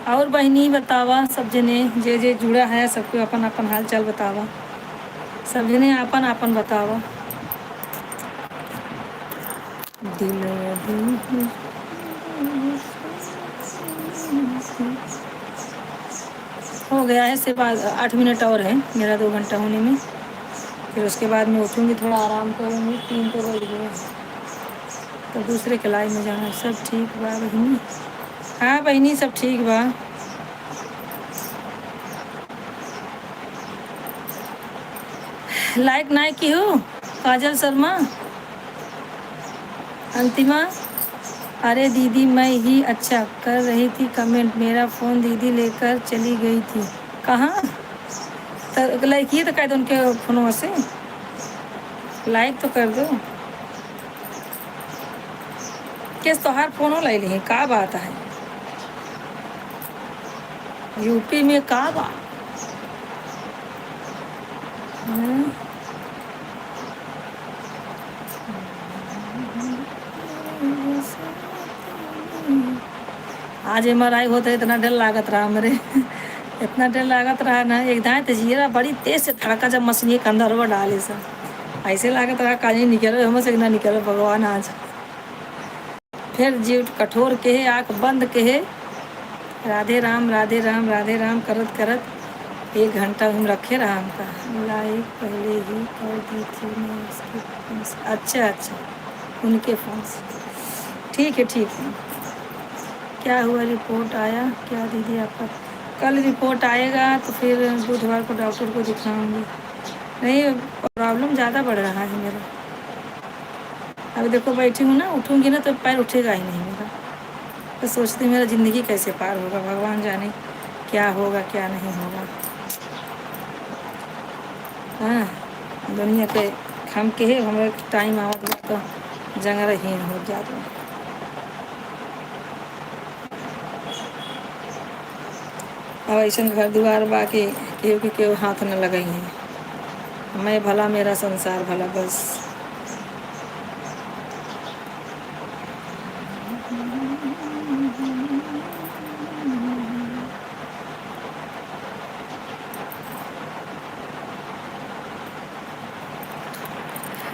और बहनी बतावा, सब जने जे जे जुड़ा है सबको अपन अपन हाल चाल बतावा। सब जने अपन अपन बतावा। हो गया है, सिर्फ 8 मिनट और है मेरा 2 घंटा होने में। फिर उसके बाद मैं उठूँगी, थोड़ा आराम करूँगी, 3 तो बज गए, तो दूसरे क्लास में जाना। सब ठीक बा बहिनी? हाँ बहिनी, सब ठीक बा। लाइक नाइक की हो काजल शर्मा, अंतिमा। अरे दीदी मैं ही अच्छा कर रही थी कमेंट, मेरा फ़ोन दीदी लेकर चली गई थी। कहाँ? तो लाइक किए तो कह दो उनके फ़ोनों से, लाइक तो कर दो। किस तोहार फ़ोनो ले ली, का बात है? यूपी में का बा? हाँ? आज MRI होता है, इतना डर लागत रहा मेरे इतना डर लागत रहा ना, एक दाएं तजिएरा बड़ी तेज से धड़का जब मशीन के अंदर वो डाले सब, ऐसे लागत रहा काजी निकल हमसे ना निकल भगवान। आज फिर जीव कठोर के है, आँख बंद के है, राधे राम राधे राम राधे राम करत करत 1 घंटा हम रखे रहा। हमका लाइक पहले ही कर दी थी मैं उसके फ़ोन से। अच्छा अच्छा, उनके फ़ोन से, ठीक है ठीक है। क्या हुआ, रिपोर्ट आया क्या दीदी आपका? कल रिपोर्ट आएगा तो फिर बुधवार को डॉक्टर को दिखाऊंगी। नहीं, प्रॉब्लम ज़्यादा बढ़ रहा है मेरा। अभी देखो बैठी हूँ ना, उठूँगी ना तो पैर उठेगा ही नहीं मेरा। तो सोचती हूँ मेरा ज़िंदगी कैसे पार होगा, भगवान जाने क्या होगा क्या नहीं होगा। हाँ, दुनिया के हम के है, हमारे टाइम आवत बा तो जंगरहीन हो जाता। अब ऐसा घर दुआर बा के केहू के केहू हाथ न लगई है। मैं भला मेरा संसार भला, बस।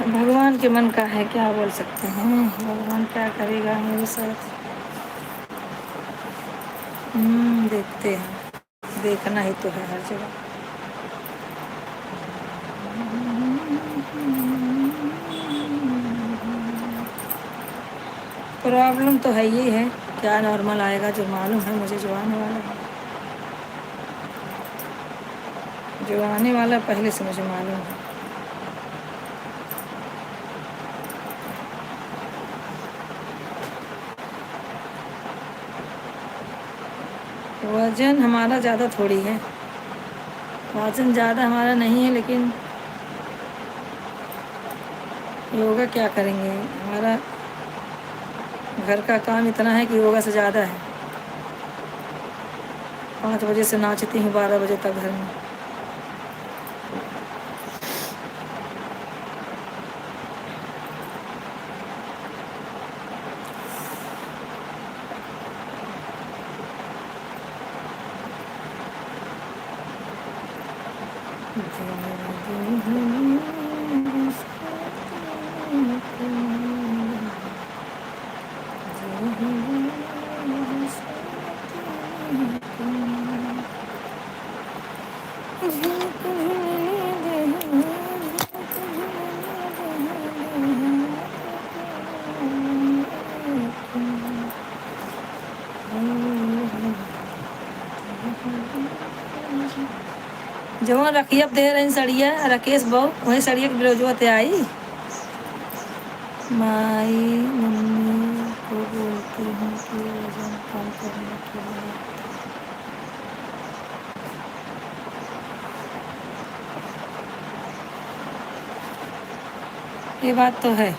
भगवान के मन का है, क्या बोल सकते हैं, भगवान क्या करेगा मेरे साथ। देखते हैं, देखना ही तो है हर जगह। प्रॉब्लम तो है ही है, क्या नॉर्मल आएगा जो मालूम है मुझे, जो आने वाला है, जो आने वाला पहले से मुझे मालूम है। वजन हमारा ज़्यादा थोड़ी है, वजन ज़्यादा हमारा नहीं है, लेकिन योगा क्या करेंगे, हमारा घर का काम इतना है कि योगा से ज़्यादा है। 5 बजे से नाचती हूँ 12 बजे तक घर में। जो रखिए दे रही सड़िया राकेश बहु, वही सड़िया के ब्लाउजवा ते आई। माई मम्मी को बोलती हूँ कि वजन कम करने के लिए। ये बात तो है,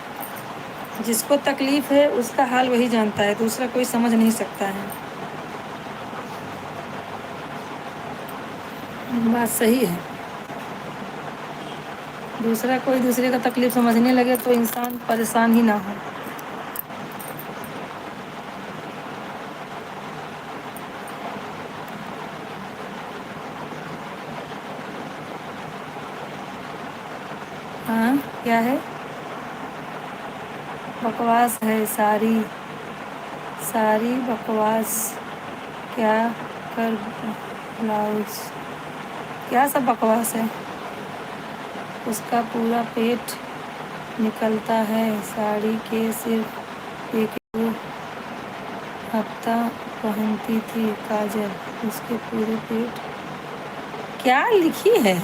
जिसको तकलीफ है उसका हाल वही जानता है, दूसरा कोई समझ नहीं सकता है। बात सही है, दूसरा कोई दूसरे का तकलीफ समझने लगे तो इंसान परेशान ही ना हो। हाँ क्या है, बकवास है सारी सारी बकवास। क्या कर ब्लाउज, क्या सब बकवास है। उसका पूरा पेट निकलता है। साड़ी के सिर्फ एक दो हफ्ता पहनती थी काजल, उसके पूरे पेट। क्या लिखी है?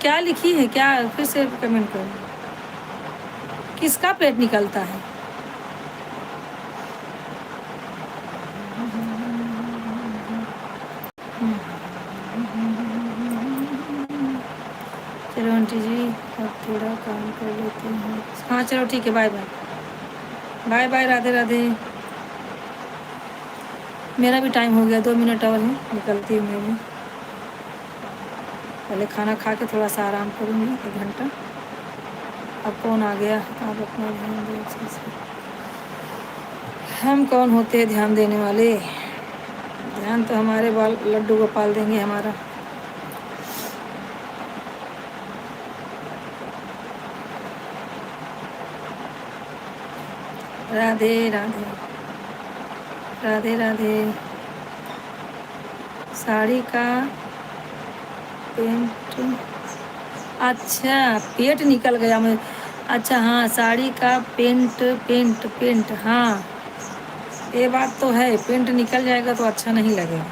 क्या लिखी है? क्या फिर से कमेंट करो। किसका पेट निकलता है? चलो आंटी जी अब थोड़ा काम कर लेते हैं। हाँ चलो ठीक है, bye bye. Bye bye, Radhe Radhe. मेरा भी टाइम हो गया, 2 मिनट और है, निकलती हूँ मैं भी। पहले खाना खा के थोड़ा सा आराम करूँगी 1 घंटा। अब कौन आ गया? आप अपना ध्यान दो अच्छे से। हम कौन होते हैं ध्यान देने वाले? ध्यान तो हमारे बाल लड्डू गोपाल देंगे हमारा। राधे राधे, राधे राधे। साड़ी का पेंट, अच्छा पेट निकल गया मैं। अच्छा हाँ, साड़ी का पेंट पेंट पेंट, हाँ ये बात तो है। पेंट निकल जाएगा तो अच्छा नहीं लगेगा,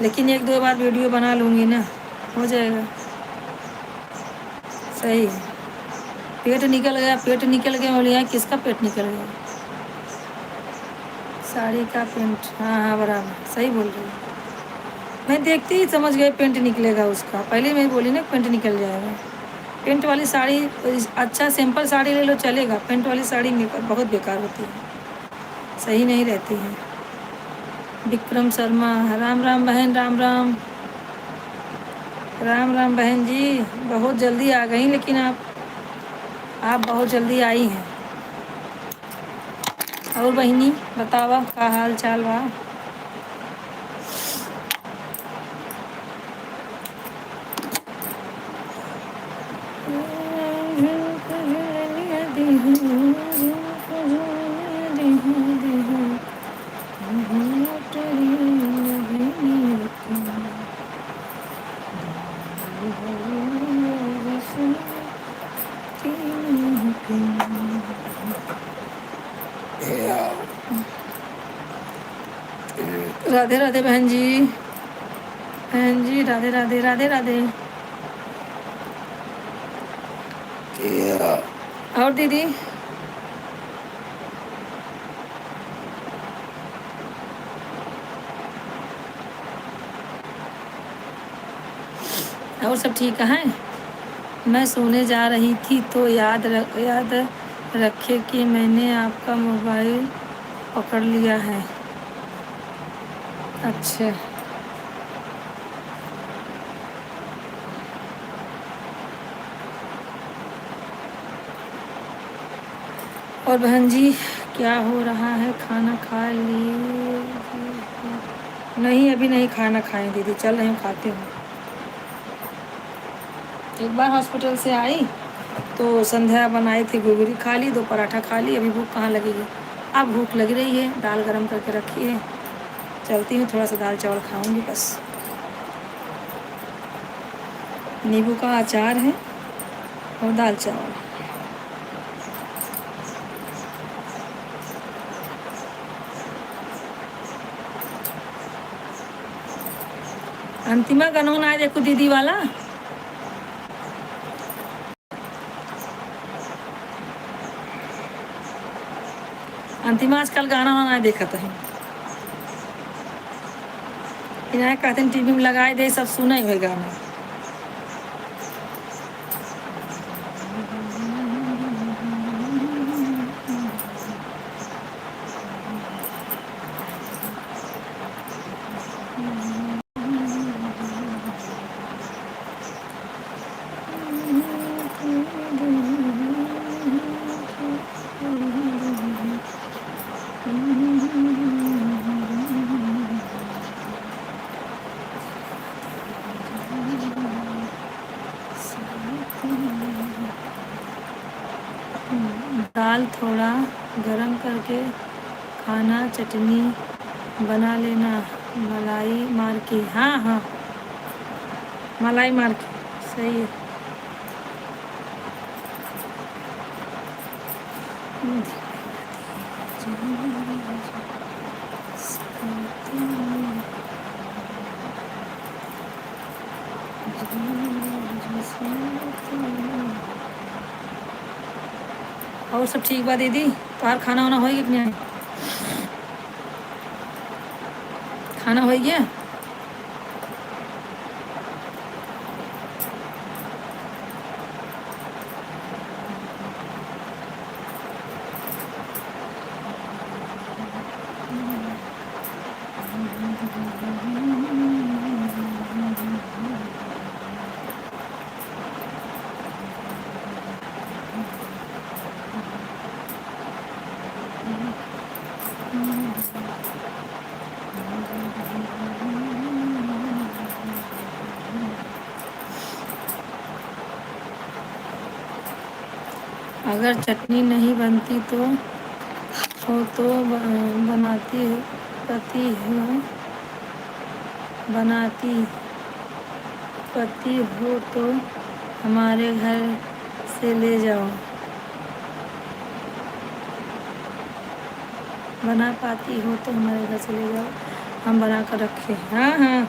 लेकिन 1-2 बार वीडियो बना लूँगी ना, हो जाएगा। सही है। पेट निकल गया, पेट निकल गया बोलिए, किसका पेट निकल गया? साड़ी का पेंट, हाँ हाँ बराबर सही बोल रही हूँ। मैं देखती ही समझ गई पेंट निकलेगा उसका। पहले मैं बोली ना पेंट निकल जाएगा। पेंट वाली साड़ी, अच्छा सिंपल साड़ी ले लो चलेगा, पेंट वाली साड़ी बहुत बेकार होती है, सही नहीं रहती है। विक्रम शर्मा, राम राम बहन, राम राम। राम राम बहन जी, बहुत जल्दी आ गई, लेकिन आप बहुत जल्दी आई हैं। और बहनी बतावा का हाल चाल बा? राधे राधे बहन जी, बहन जी राधे राधे, राधे राधे। और दीदी और सब ठीक है? मैं सोने जा रही थी तो याद रखे कि मैंने आपका मोबाइल पकड़ लिया है। अच्छा और बहन जी क्या हो रहा है? खाना खा लिए? नहीं अभी नहीं खाना खाए दीदी, चल रही हूँ, खाते हूँ। एक बार हॉस्पिटल से आई तो संध्या बनाई थी, घुघरी खा ली, 2 पराठा खा ली। अभी भूख कहाँ लगेगी? अब भूख लग रही है, दाल गरम करके रखी है, चलती हूँ, थोड़ा सा दाल चावल खाऊंगी बस। नींबू का अचार है और दाल चावल। अंतिमा गाना आए देखो दीदी वाला। अंतिमा आजकल गाना वाना देखा है, इन्हें कहते हैं टीवी में लगाए दे, सब सुना हुए गाना। दाल थोड़ा गरम करके खाना, चटनी बना लेना। मलाई मार के, हाँ हाँ मलाई मार के, सही है। और सब ठीक बा दीदी? तुम्हार खाना वाना हो गया कि नहीं? खाना हो गया? अगर चटनी नहीं बनती तो हो तो बनाती पति हो, बनाती पति हो तो हमारे घर से ले जाओ। बना पाती हो तो हमारे घर से ले जाओ, हम बना कर रखे। हाँ हाँ,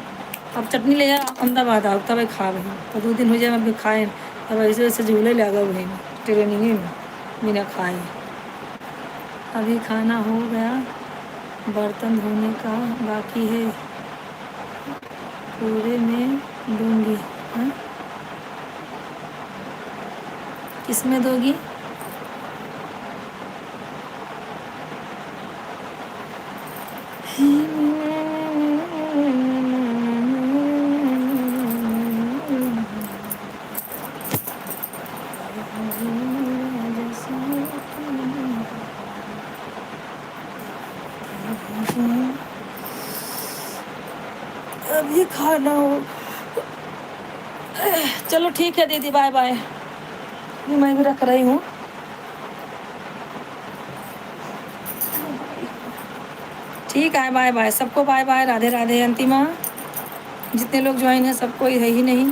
अब चटनी ले जाओ अहमदाबाद आओ तब खा भाई, तो 2 दिन हो जाए अभी खाए। अब ऐसे वैसे झूले लगा भाई ट्रेनिंग में बिना खाए। अभी खाना हो गया, बर्तन धोने का बाकी है, पूरे में दूंगी। हाँ किस में दोगी? अभी खाना हो। चलो ठीक है दीदी, बाय बाय। मैं भी रख रही हूँ। ठीक है, बाय बाय सबको, बाय बाय, राधे राधे। अंतिमा, जितने लोग ज्वाइन हैं सब कोई है ही नहीं,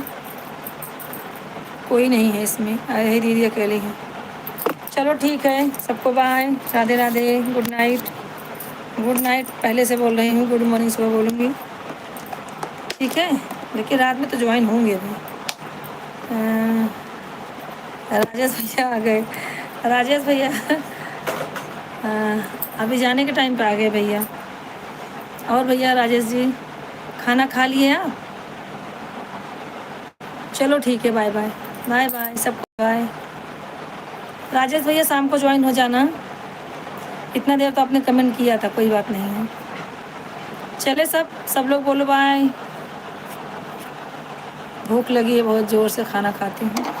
कोई नहीं है इसमें, है दीदी अकेले हैं। चलो ठीक है, सबको bye, Radhe Radhe, good night. Good night पहले से बोल रही हूँ, गुड मॉर्निंग सुबह बोलूँगी, ठीक है। लेकिन रात में तो ज्वाइन होंगे अभी। राजेश भैया आ गए, राजेश भैया अभी जाने के टाइम पे आ गए भैया। और भैया राजेश जी खाना खा लिए आप? चलो ठीक है, बाय बाय, बाय बाय सबको, बाय। राजेश भैया शाम को ज्वाइन हो जाना, इतना देर तो आपने कमेंट किया था, कोई बात नहीं है। चले सब लोग बोलो बाय। भूख लगी है बहुत ज़ोर से, खाना खाती हूँ।